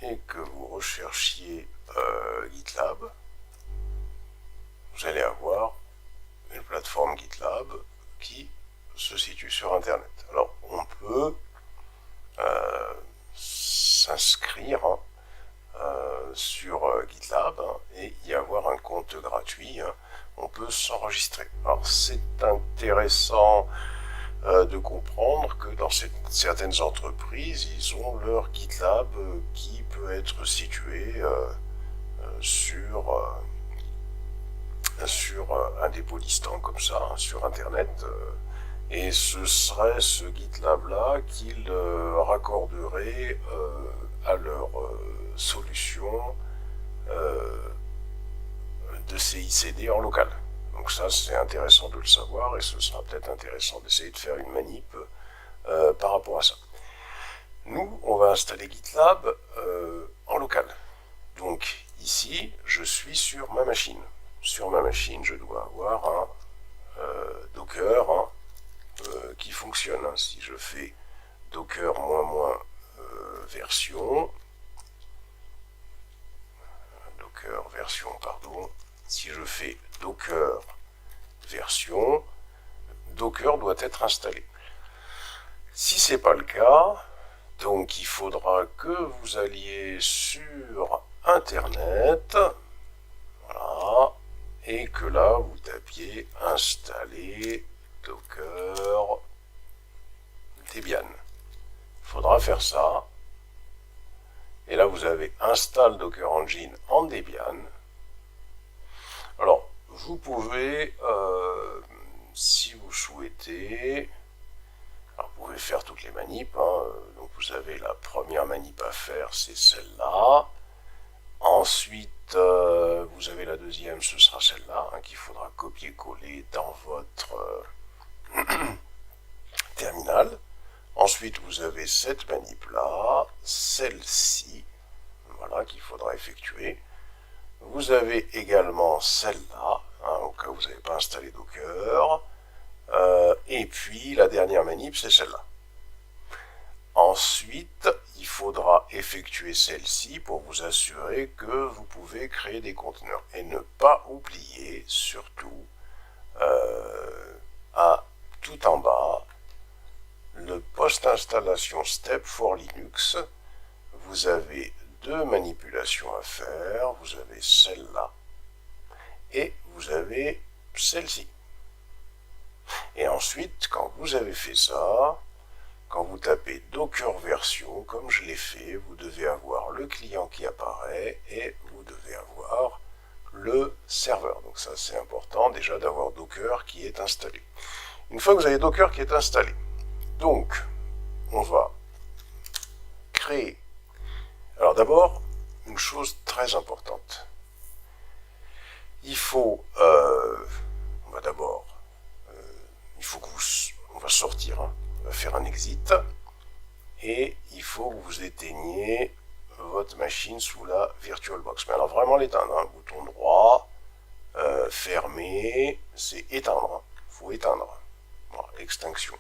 et que vous recherchiez GitLab, vous allez avoir une plateforme GitLab qui se situe sur Internet. Alors, on peut s'inscrire sur GitLab et y avoir un compte gratuit. On peut s'enregistrer. Alors, c'est intéressant de comprendre que dans certaines entreprises, ils ont leur GitLab qui peut être situé sur un dépôt distant comme ça, sur Internet, et ce serait ce GitLab-là qu'ils raccorderaient à leur solution de CICD en local. Donc ça, c'est intéressant de le savoir, et ce sera peut-être intéressant d'essayer de faire une manip par rapport à ça. Nous, on va installer GitLab en local. Donc ici, je suis sur ma machine. Sur ma machine, je dois avoir un Docker qui fonctionne. Si je fais Docker version, si je fais Docker version, Docker doit être installé. Si ce n'est pas le cas, donc il faudra que vous alliez sur Internet, voilà, et que là vous tapiez installer Docker Debian. Il faudra faire ça. Et là vous avez install Docker Engine en Debian. Alors, vous pouvez, si vous souhaitez, alors vous pouvez faire toutes les manips. Donc vous avez la première manip à faire, c'est celle-là. Ensuite, vous avez la deuxième, ce sera celle-là, qu'il faudra copier-coller dans votre terminal. Ensuite, vous avez cette manip-là, celle-ci, voilà, qu'il faudra effectuer. Vous avez également celle-là, au cas où vous n'avez pas installé Docker. Et puis, la dernière manip, c'est celle-là. Ensuite, il faudra effectuer celle-ci pour vous assurer que vous pouvez créer des conteneurs. Et ne pas oublier, surtout, à tout en bas, le post-installation step for Linux. Vous avez deux manipulations à faire. Vous avez celle-là et vous avez celle-ci. Et ensuite, quand vous avez fait ça, quand vous tapez Docker version, comme je l'ai fait, vous devez avoir le client qui apparaît et vous devez avoir le serveur. Donc ça, c'est important déjà d'avoir Docker qui est installé. Une fois que vous avez Docker qui est installé, donc on va créer. Alors d'abord, une chose très importante. Il faut, on va d'abord, il faut que on va sortir, on va faire un exit, et il faut que vous éteigniez votre machine sous la VirtualBox. Mais alors vraiment l'éteindre, bouton droit, fermer, c'est éteindre, il faut éteindre, voilà, extinction.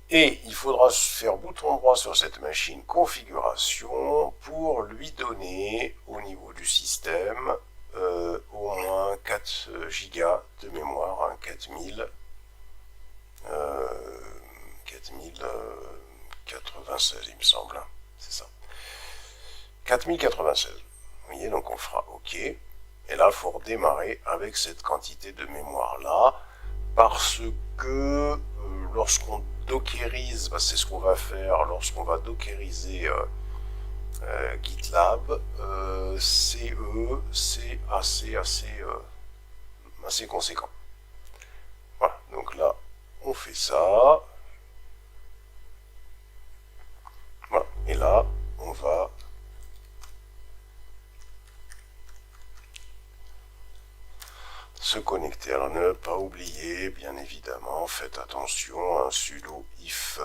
Et il faudra faire bouton droit sur cette machine configuration pour lui donner au niveau du système au moins 4 Go de mémoire, 4096 il me semble, c'est ça. 4096. Vous voyez, donc on fera OK. Et là, il faut redémarrer avec cette quantité de mémoire là, parce que lorsqu'on dockerise, c'est ce qu'on va faire lorsqu'on va dockeriser GitLab, CE, c'est assez conséquent. Voilà, donc là, on fait ça. Voilà, et là, on va Alors ne pas oublier, bien évidemment, faites attention à un sudo if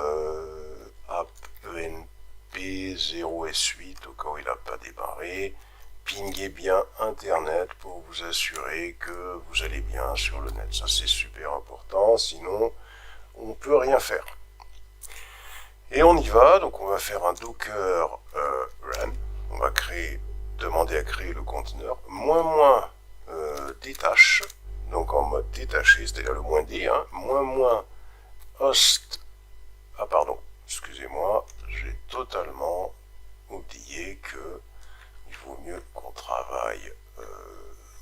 app enp 0s8 au cas où il n'a pas démarré. Pinguez bien Internet pour vous assurer que vous allez bien sur le net. Ça c'est super important, sinon on ne peut rien faire. Et on y va, donc on va faire un docker run. On va demander à créer le conteneur détache, donc en mode détaché, c'est-à-dire le moins D, hein, host. Ah pardon, excusez-moi, j'ai totalement oublié que il vaut mieux qu'on travaille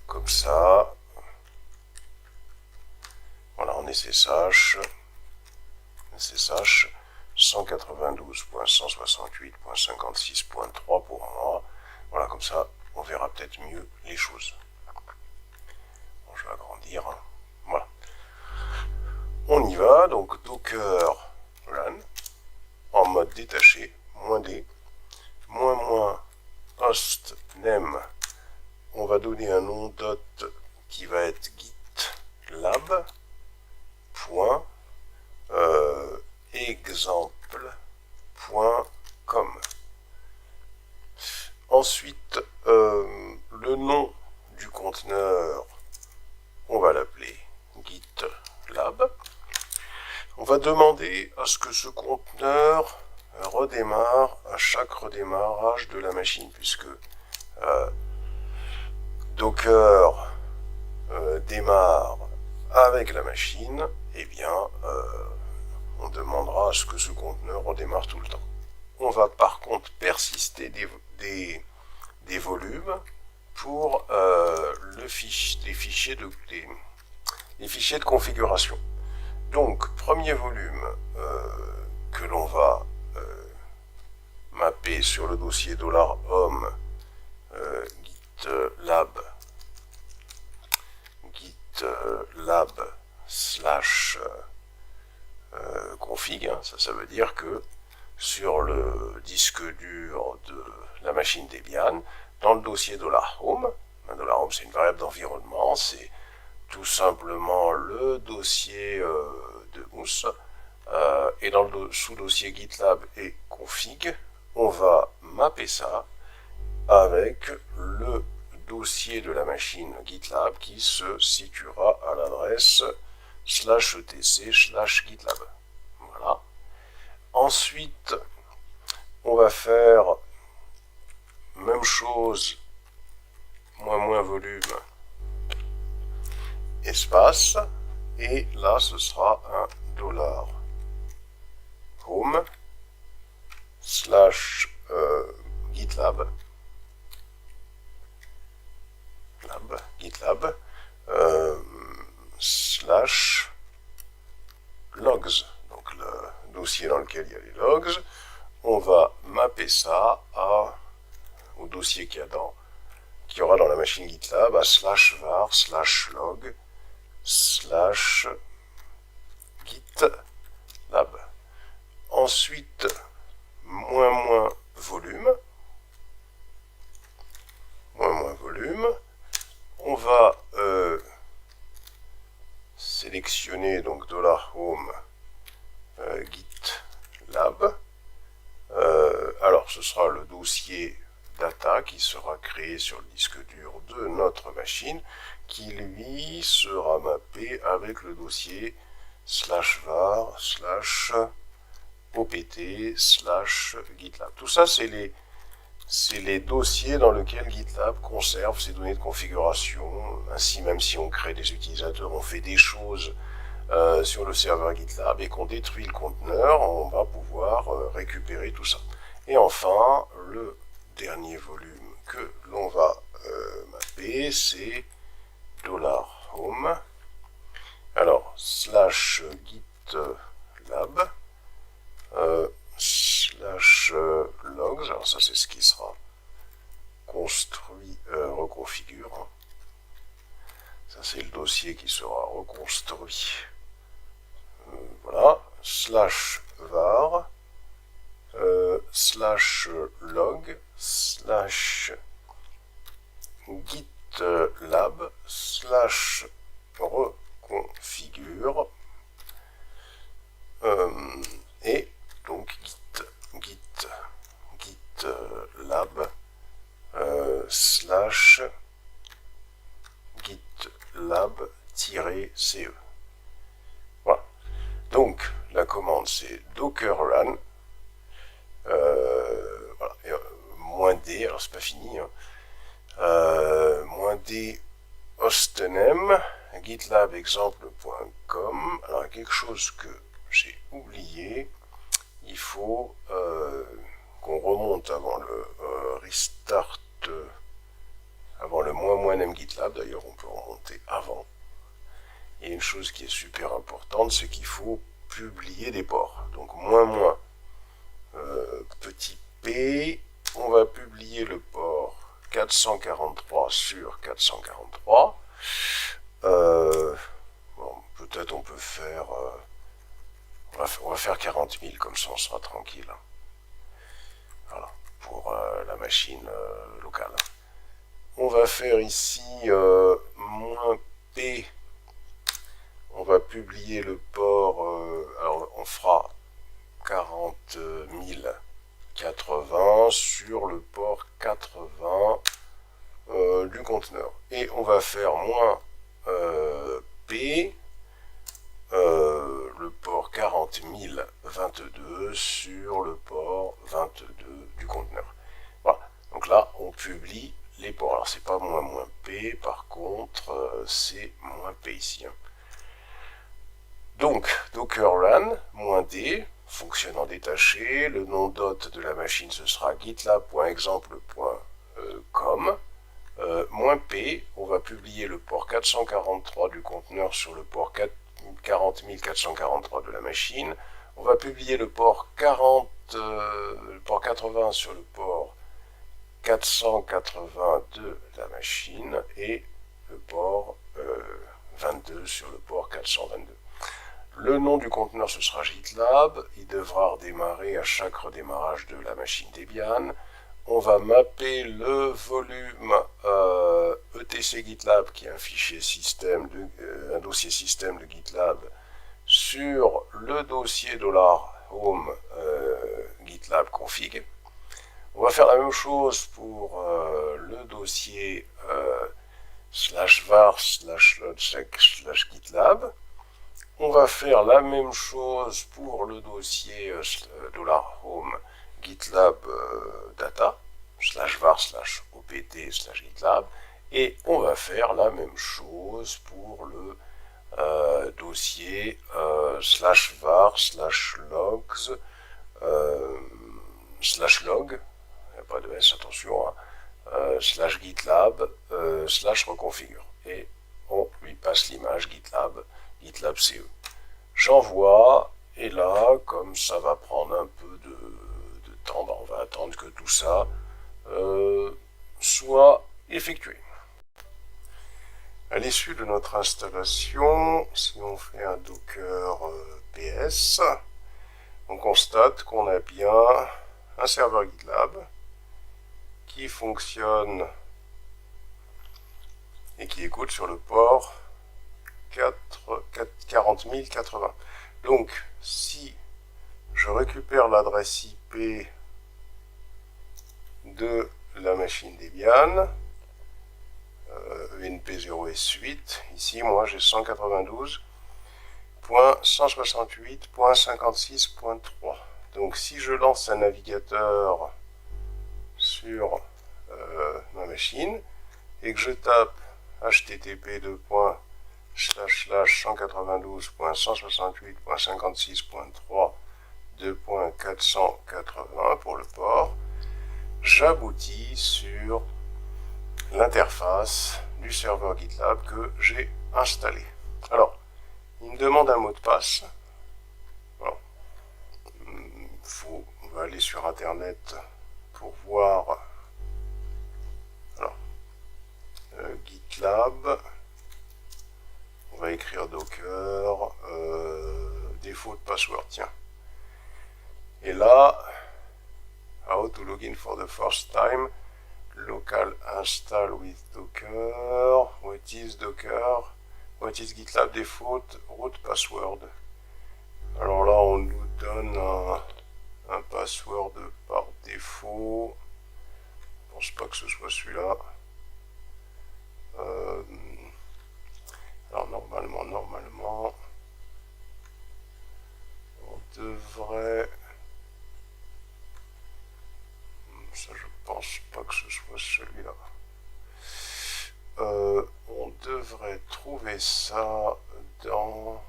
comme ça. Voilà, en SSH 192.168.56.3 pour moi. Voilà, comme ça, on verra peut-être mieux les choses. Bon, je vais agrandir. Hein. Voilà. On y va, donc docker run en mode détaché, -d, host name. On va donner un nom dot qui va être gitlab. Exemple.com. Ensuite, le nom du conteneur, on va l'appeler GitLab. On va demander à ce que ce conteneur redémarre à chaque redémarrage de la machine, puisque Docker démarre avec la machine, eh bien, on demandera à ce que ce conteneur redémarre tout le temps. On va par contre persister des volumes pour les fichiers de configuration. Donc, premier volume que l'on va mapper sur le dossier $home gitlab slash config, hein, ça veut dire que sur le disque dur de la machine Debian, dans le dossier $home, $home c'est une variable d'environnement, c'est tout simplement le dossier de mousse, et dans le sous-dossier GitLab et config, on va mapper ça avec le dossier de la machine GitLab qui se situera à l'adresse /etc/gitlab. Voilà. Ensuite, on va faire même chose, volume, espace, et là ce sera un $home / GitLab slash logs, donc le dossier dans lequel il y a les logs. On va mapper ça au dossier qu'il y aura dans la machine GitLab à /var /log /gitlab. Ensuite, volume, on va sélectionner donc $home gitlab. Alors ce sera le dossier data qui sera créé sur le disque dur de notre machine, qui lui sera mappé avec le dossier /var /opt /gitlab. Tout ça c'est les dossiers dans lesquels GitLab conserve ses données de configuration. Ainsi, même si on crée des utilisateurs, on fait des choses sur le serveur GitLab et qu'on détruit le conteneur, on va pouvoir récupérer tout ça. Et enfin, le dernier volume que l'on va mapper, c'est $home. Alors, /gitlab /logs, alors ça c'est ce qui sera construit, reconfigure. Hein. Ça c'est le dossier qui sera reconstruit. Voilà, /var /log /gitlab configure. Et donc git lab slash gitlab-ce. Voilà. Donc la commande c'est docker run voilà. Et, -d, alors c'est pas fini, hein. -d hostname gitlab exemple.com. Alors quelque chose que j'ai oublié, il faut qu'on remonte avant le restart, avant le -m GitLab, d'ailleurs on peut remonter avant. Et une chose qui est super importante, c'est qu'il faut publier des ports. Donc petit p, on va publier le port 443 sur 443. Bon, peut-être on peut faire... on va faire 40 000, comme ça on sera tranquille. Voilà, pour la machine locale. On va faire ici -p. On va publier le port, alors on fera 40 080 sur le port 80 du conteneur. Et on va faire -p, le port 40 022 sur le port 22 du conteneur. Voilà, donc là on publie les ports. Alors c'est pas -p, par contre c'est -p ici. Hein. Donc docker run -d fonctionne en détaché. Le nom d'hôte de la machine ce sera gitlab.exemple.com. -p, on va publier le port 443 du conteneur sur le port 40 443 de la machine. On va publier le port 80 sur le port 480 de la machine et le port 22 sur le port 422. Le nom du conteneur ce sera GitLab, il devra redémarrer à chaque redémarrage de la machine Debian. On va mapper le volume etc GitLab, qui est un fichier système, un dossier système de GitLab, sur le dossier $home GitLab config. On va faire la même chose pour le dossier /var/load/gitlab. On va faire la même chose pour le dossier $home GitLab data /var/opt/gitlab, et on va faire la même chose pour le dossier /var/logs /log, il n'y a pas de s, attention, hein, /gitlab /reconfigure, et on lui passe l'image GitLab CE. J'envoie, et là, comme ça va prendre un peu de temps, on va attendre que tout ça soit effectué. À l'issue de notre installation, si on fait un docker ps, on constate qu'on a bien un serveur GitLab qui fonctionne et qui écoute sur le port 40 080. Donc, si je récupère l'adresse IP de la machine Debian, ENP0S8, ici, moi, j'ai 192.168.56.3. Donc, si je lance un navigateur sur ma machine et que je tape http://192.168.56.3 pour le port, j'aboutis sur l'interface du serveur GitLab que j'ai installé. Alors, il me demande un mot de passe. Bon. On va aller sur Internet pour voir. Alors, GitLab. On va écrire Docker. Défaut de password, tiens. Et là, how to login for the first time. Local install with Docker. What is Docker? What is GitLab default root password? Alors là, on nous donne un password par défaut. Je pense pas que ce soit celui-là. Alors normalement, on devrait... Ça, je pense pas que ce soit celui-là. On devrait trouver ça dans...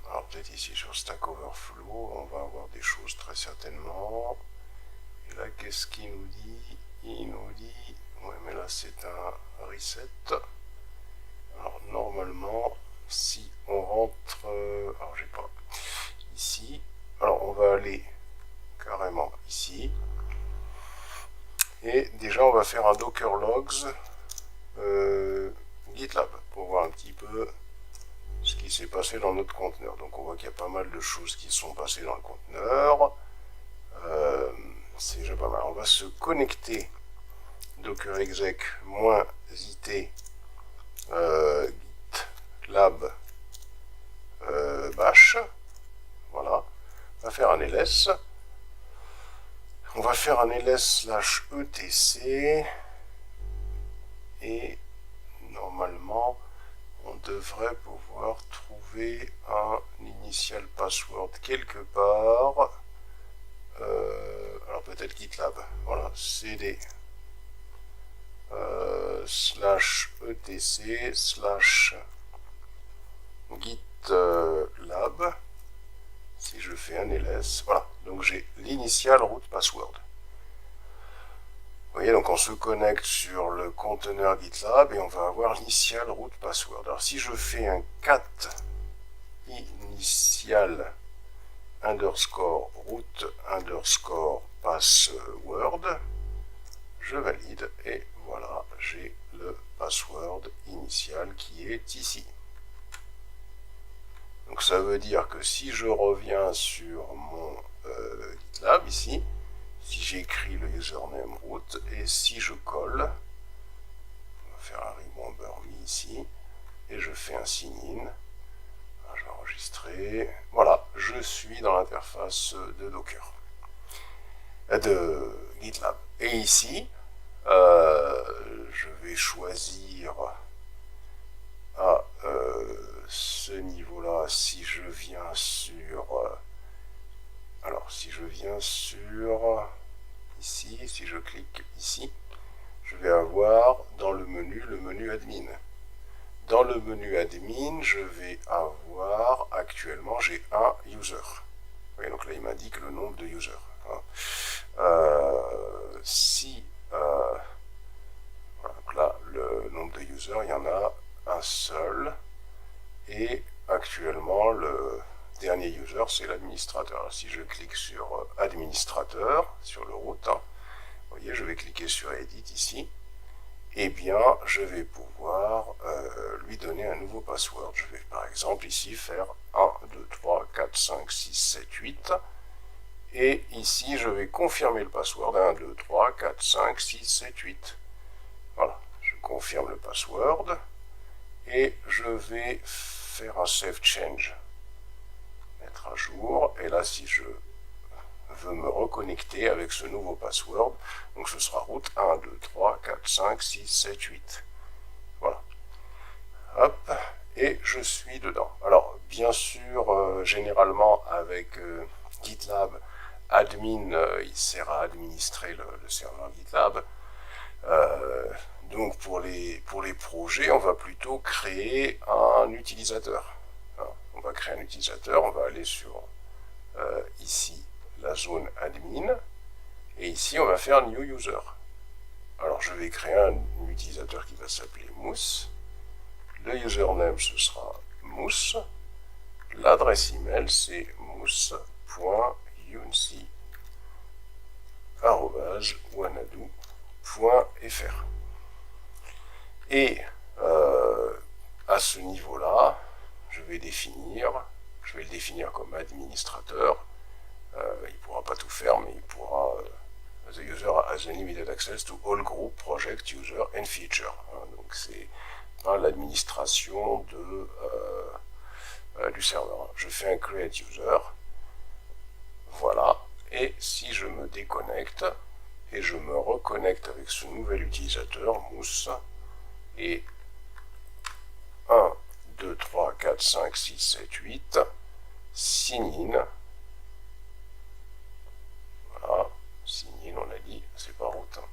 Alors peut-être ici sur Stack Overflow, on va avoir des choses très certainement. Et là, qu'est-ce qu'il nous dit? Il nous dit... Ouais, mais là, c'est un reset. Alors normalement, si on rentre... alors j'ai pas... Ici. Alors on va aller carrément ici. Et déjà, on va faire un docker logs GitLab pour voir un petit peu ce qui s'est passé dans notre conteneur. Donc on voit qu'il y a pas mal de choses qui sont passées dans le conteneur. C'est déjà pas mal. On va se connecter docker exec -it GitLab bash. Voilà. On va faire un ls. On va faire un ls/etc et normalement on devrait pouvoir trouver un initial password quelque part. Alors peut-être GitLab. Voilà, cd /etc/GitLab. Si je fais un ls, voilà, donc j'ai l'initial root password. Vous voyez, donc on se connecte sur le conteneur GitLab et on va avoir l'initial root password. Alors si je fais un cat initial underscore root underscore password, je valide et voilà, j'ai le password initial qui est ici. Donc ça veut dire que si je reviens sur mon GitLab ici, si j'écris le username root et si je colle, on va faire un remember me ici, et je fais un sign in, je vais enregistrer, voilà, je suis dans l'interface de Docker, de GitLab. Et ici, je vais choisir à ce niveau-là, si je viens sur... alors, si je viens sur... ici, si je clique ici, je vais avoir dans le menu admin. Dans le menu admin, je vais avoir, actuellement, j'ai un user. Vous voyez, donc là, il m'indique le nombre de users. Si... voilà, donc là, le nombre de users, il y en a un seul. Et actuellement, le dernier user, c'est l'administrateur. Si je clique sur administrateur, sur le root, vous voyez, je vais cliquer sur Edit ici, et bien, je vais pouvoir lui donner un nouveau password. Je vais par exemple ici faire 1, 2, 3, 4, 5, 6, 7, 8, et ici, je vais confirmer le password 1, 2, 3, 4, 5, 6, 7, 8. Voilà, je confirme le password, et je vais faire un save change, mettre à jour, et là si je veux me reconnecter avec ce nouveau password, donc ce sera root 1, 2, 3, 4, 5, 6, 7, 8. Voilà. Hop, et je suis dedans. Alors, bien sûr, généralement avec GitLab, admin, il sert à administrer le serveur GitLab. Donc pour les projets, on va plutôt créer un utilisateur. On va créer un utilisateur, on va aller sur ici la zone admin, et ici on va faire new user. Alors je vais créer un utilisateur qui va s'appeler Mousse. Le username ce sera Mousse. L'adresse email c'est mousse.younsi@wanadoo.fr. Et à ce niveau-là, je vais le définir comme administrateur. Il ne pourra pas tout faire, mais il pourra... the user has unlimited access to all group, project, user and feature. Donc c'est l'administration du serveur. Je fais un create user, voilà, et si je me déconnecte et je me reconnecte avec ce nouvel utilisateur, Mousse, et 1, 2, 3, 4, 5, 6, 7, 8, sign in, voilà, sign in, on a dit, c'est pas route, hein.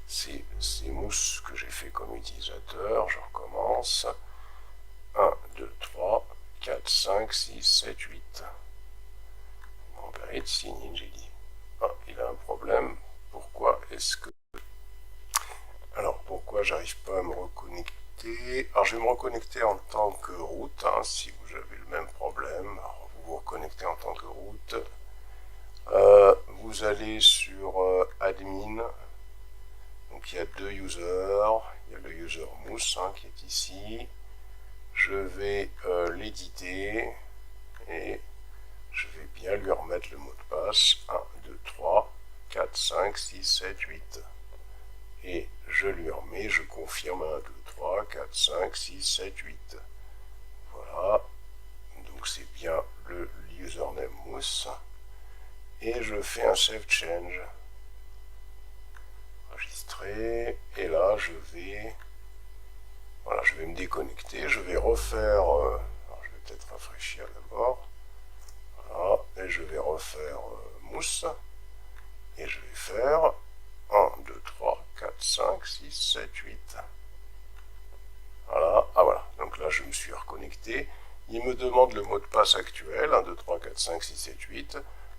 C'est Mousse que j'ai fait comme utilisateur, je recommence, 1, 2, 3, 4, 5, 6, 7, 8. Bon, ben, sign in, j'ai dit. Ah, il a un problème. Pourquoi est-ce que... Alors, pourquoi j'arrive pas à me reconnecter? Alors, je vais me reconnecter en tant que route, hein, si vous avez le même problème. Alors, vous vous reconnectez en tant que route. Vous allez sur admin. Donc, il y a deux users. Il y a le user Mousse, hein, qui est ici. Je vais l'éditer et je vais bien lui remettre le mot de passe 1, 2, 3, 4, 5, 6, 7, 8. Et je lui remets, je confirme 1, 2, 3, 4, 5, 6, 7, 8. Voilà. Donc c'est bien le username Mousse. Et je fais un save change. Enregistrer. Et là, je vais... Voilà, je vais me déconnecter. Je vais refaire... alors, je vais peut-être rafraîchir d'abord. Voilà. Et je vais refaire Mousse. Et je vais faire 1, 2, 3, 4, 5, 6, 7, 8. Voilà, ah voilà, donc là je me suis reconnecté. Il me demande le mot de passe actuel, 1, 2, 3, 4, 5, 6, 7, 8.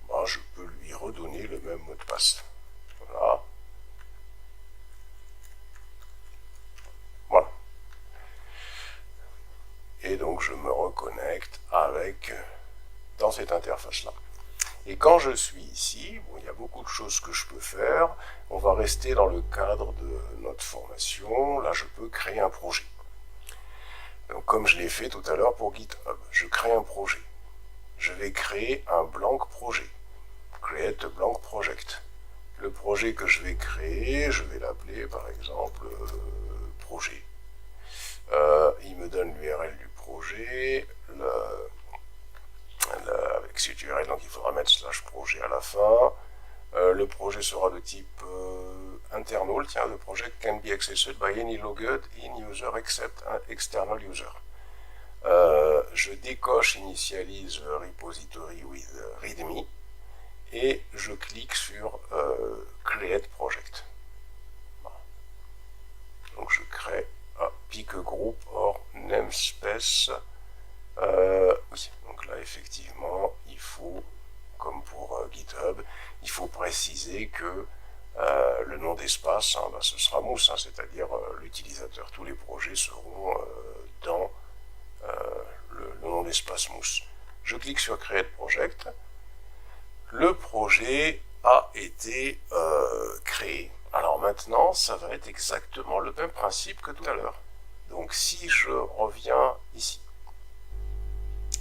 Ben, je peux lui redonner le même mot de passe. Voilà. Voilà. Et donc je me reconnecte avec dans cette interface-là. Et quand je suis ici, bon, il y a beaucoup de choses que je peux faire. On va rester dans le cadre de notre formation. Là, je peux créer un projet. Donc, comme je l'ai fait tout à l'heure pour GitHub, je crée un projet. Je vais créer un blank projet. Create a blank project. Le projet que je vais créer, je vais l'appeler par exemple projet. Il me donne l'URL du projet, avec cette URL, donc il faudra mettre slash projet à la fin. Le projet sera de type internal, tiens, the project can be accessed by any logged in user except an external user. Je décoche initialise repository with readme et je clique sur create project. Donc je crée un pick group or namespace. Oui, donc là effectivement il faut, comme pour GitHub, il faut préciser que le nom d'espace, hein, bah, ce sera Mousse, hein, c'est-à-dire l'utilisateur. Tous les projets seront dans le nom d'espace Mousse. Je clique sur Create Project. Le projet a été créé. Alors maintenant, ça va être exactement le même principe que tout à l'heure. Donc si je reviens ici,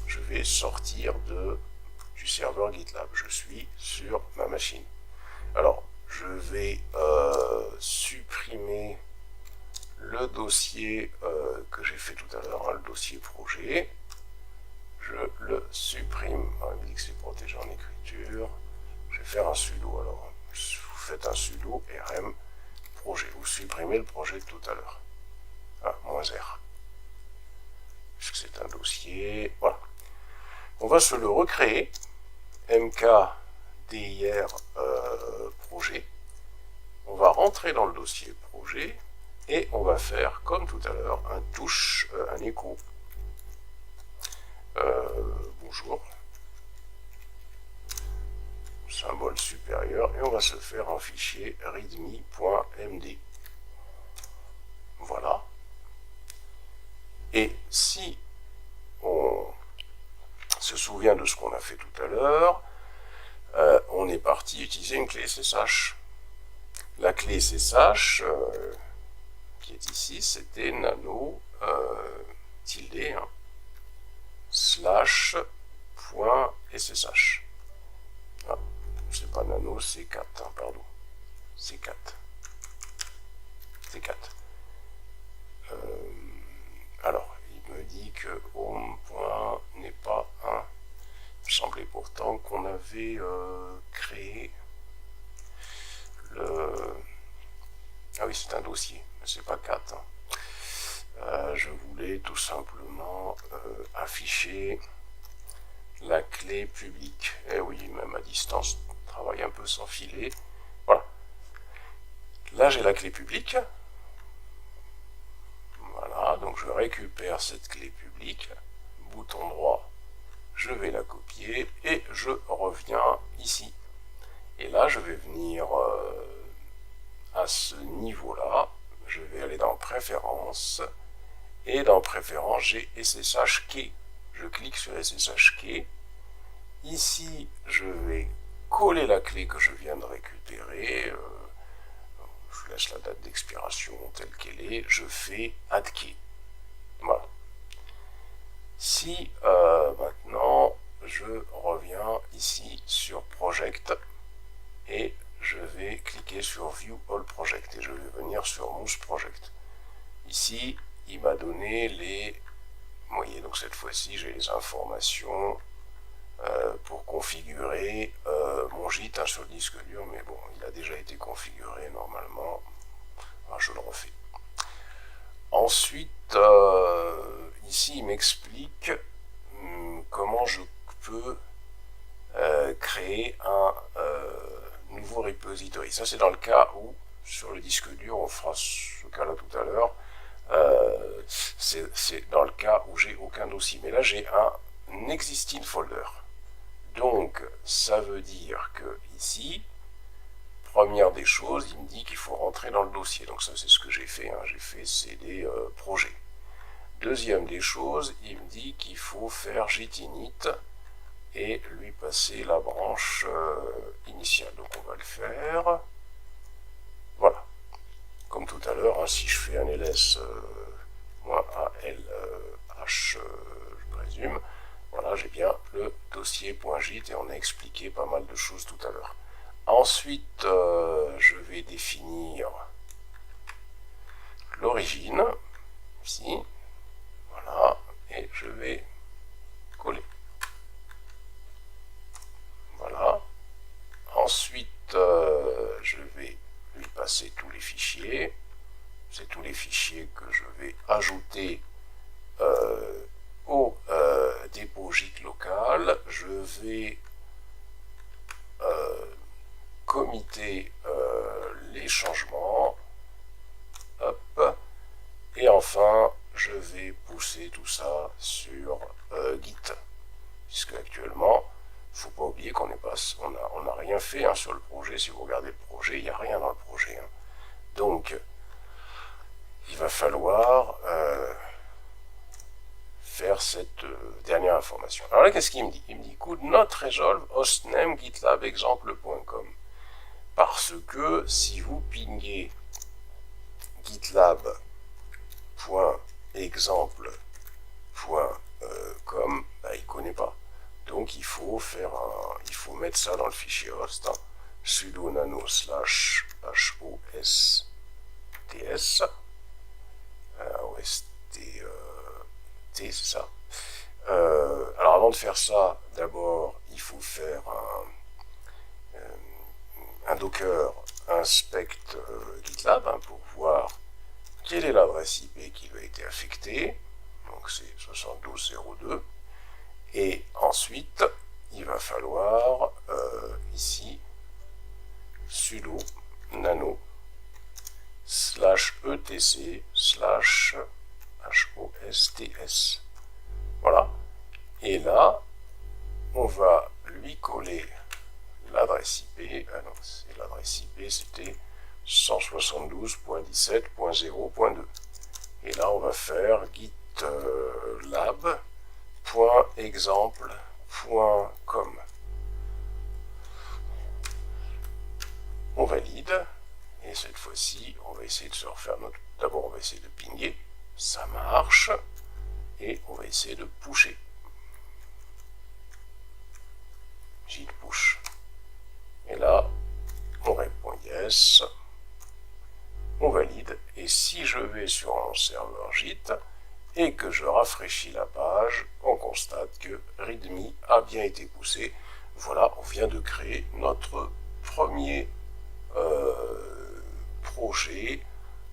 je vais sortir du serveur GitLab. Je suis sur ma machine. Alors, je vais supprimer le dossier que j'ai fait tout à l'heure, hein, le dossier projet. Je le supprime. Alors, il me dit que c'est protégé en écriture. Je vais faire un sudo. Alors, vous faites un sudo rm projet. Vous supprimez le projet de tout à l'heure. Ah, -R. Puisque c'est un dossier. Voilà. On va se le recréer. mkdir projet. On va rentrer dans le dossier projet et on va faire, comme tout à l'heure, un touche, un écho. Bonjour. Symbole supérieur. Et on va se faire un fichier readme.md. Voilà. Et si on se souvient de ce qu'on a fait tout à l'heure, on est parti utiliser une clé SSH. La clé SSH, qui est ici, c'était nano tilde hein, /.ssh. Ah, c'est pas nano, c'est 4, hein, pardon. C'est 4. C'est 4. vais créer le... Ah oui, c'est un dossier, mais c'est pas 4. Je voulais tout simplement afficher la clé publique. Et oui, même à distance, on travaille un peu sans filet. Voilà. Là, j'ai la clé publique. Voilà, donc je récupère cette clé publique. Bouton droit, je vais la copier et je reviens ici. Et là, je vais venir à ce niveau-là. Je vais aller dans Préférences. Et dans Préférences, j'ai SSH Key. Je clique sur SSH Key. Ici, je vais coller la clé que je viens de récupérer. Je laisse la date d'expiration telle qu'elle est. Je fais Add Key. Voilà. Si maintenant, je reviens ici sur Project et je vais cliquer sur View All Project et je vais venir sur Mouse Project. Ici, il m'a donné les... Vous voyez, donc cette fois-ci, j'ai les informations pour configurer mon gîte sur le disque dur, mais bon, il a déjà été configuré normalement. Alors, je le refais. Ensuite, ici, il m'explique comment je peux créer un nouveau repository. Ça, c'est dans le cas où, sur le disque dur, on fera ce cas-là tout à l'heure, c'est dans le cas où j'ai aucun dossier. Mais là, j'ai un existing folder. Donc, ça veut dire que ici, première des choses, il me dit qu'il faut rentrer dans le dossier. Donc ça, c'est ce que j'ai fait. Hein. J'ai fait CD projet. Deuxième des choses, il me dit qu'il faut faire git-init et lui passer la branche initiale. Donc on va le faire. Voilà. Comme tout à l'heure, hein, si je fais un ls -alh, je présume, voilà, j'ai bien le dossier.git et on a expliqué pas mal de choses tout à l'heure. Ensuite, je vais définir l'origine, ici, voilà, et je vais coller. Voilà. Ensuite, je vais lui passer tous les fichiers. C'est tous les fichiers que je vais ajouter au dépôt git local. Je vais committer les changements. Hop. Et enfin, je vais pousser tout ça sur Git. Puisque actuellement, il ne faut pas oublier qu'on n'a rien fait hein, sur le projet. Si vous regardez le projet, il n'y a rien dans le projet. Hein. Donc, il va falloir faire cette dernière information. Alors là, qu'est-ce qu'il me dit? Il me dit could not resolve hostname gitlab exemple.com. Parce que si vous pingez gitlab.exemple.com, bah, il ne connaît pas. Donc il faut mettre ça dans le fichier host, hein, sudo nano slash hosts, c'est ça. Alors avant de faire ça, d'abord il faut faire un docker inspect GitLab hein, pour voir quelle est l'adresse IP qui lui a été affectée. Donc c'est 7202. Et ensuite, il va falloir ici sudo nano slash etc slash hosts. Voilà. Et là, on va lui coller l'adresse IP. Ah non, c'est l'adresse IP, c'était 172.17.0.2. Et là, on va faire gitlab.exemple.com. On valide. Et cette fois-ci, on va essayer de se refaire notre... D'abord, on va essayer de pinguer. Ça marche. Et on va essayer de pusher. Git push. Et là, on répond yes. On valide. Et si je vais sur mon serveur Git et que je rafraîchis la page, on constate que README a bien été poussé. Voilà, on vient de créer notre premier projet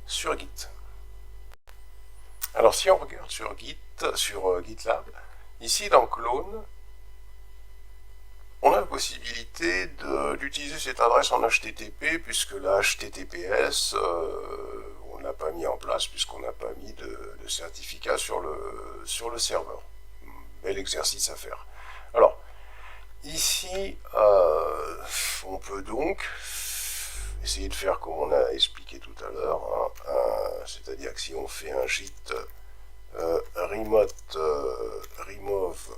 sur Git. Alors si on regarde sur GitLab, ici dans Clone, on a la possibilité d'utiliser cette adresse en HTTP, puisque la HTTPS, on ne l'a pas mis en place, puisqu'on n'a pas mis de certificat sur le serveur. Bel exercice à faire. Alors, ici, on peut donc essayer de faire comme on a expliqué tout à l'heure, hein, c'est-à-dire que si on fait un git remote remove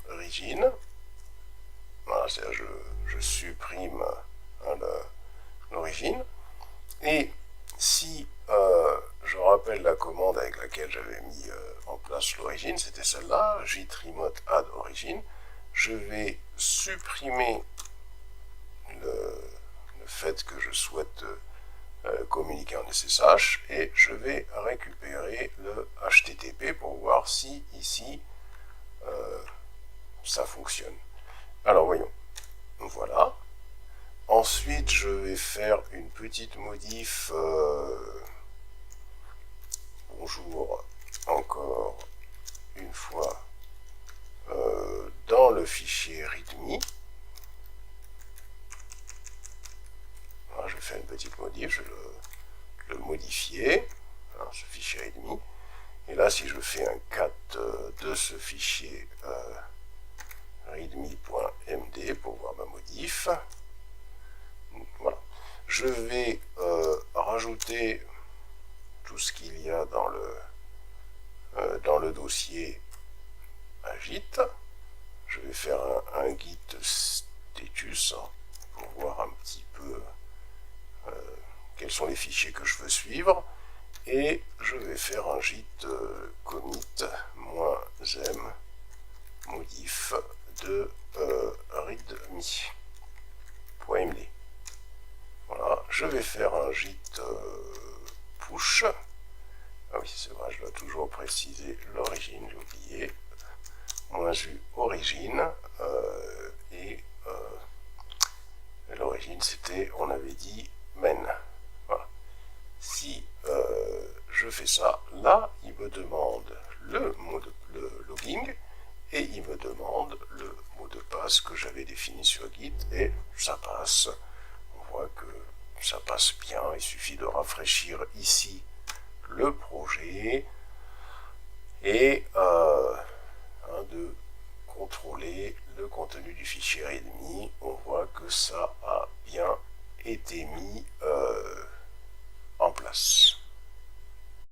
origine, voilà, c'est-à-dire je supprime hein, l'origine, et si je rappelle la commande avec laquelle j'avais mis en place l'origine, c'était celle-là, git remote add origin, je vais supprimer le fait que je souhaite communiquer en SSH et je vais récupérer le HTTP pour voir si ici ça fonctionne. Alors voyons, voilà. Ensuite je vais faire une petite modif. Bonjour encore une fois dans le fichier readme. Alors, je vais faire une petite modif, je vais le modifier, alors, ce fichier readme. Et là, si je fais un cat de ce fichier readme.md pour voir ma modif, voilà. Je vais rajouter tout ce qu'il y a dans le dossier à Git. Je vais faire un git status pour voir un petit peu quels sont les fichiers que je veux suivre. Et je vais faire un git commit-m modif de readme.md. Voilà, je vais faire un git push. Ah oui, c'est vrai, je dois toujours préciser l'origine, j'ai oublié. -u origine, et l'origine c'était, on avait dit, main. Voilà. Si je fais ça, là, il me demande le logging, et il me demande le mot de passe que j'avais défini sur Git, et ça passe. On voit que ça passe bien, il suffit de rafraîchir ici le projet, et de contrôler le contenu du fichier readme. On voit que ça a bien été mis en place.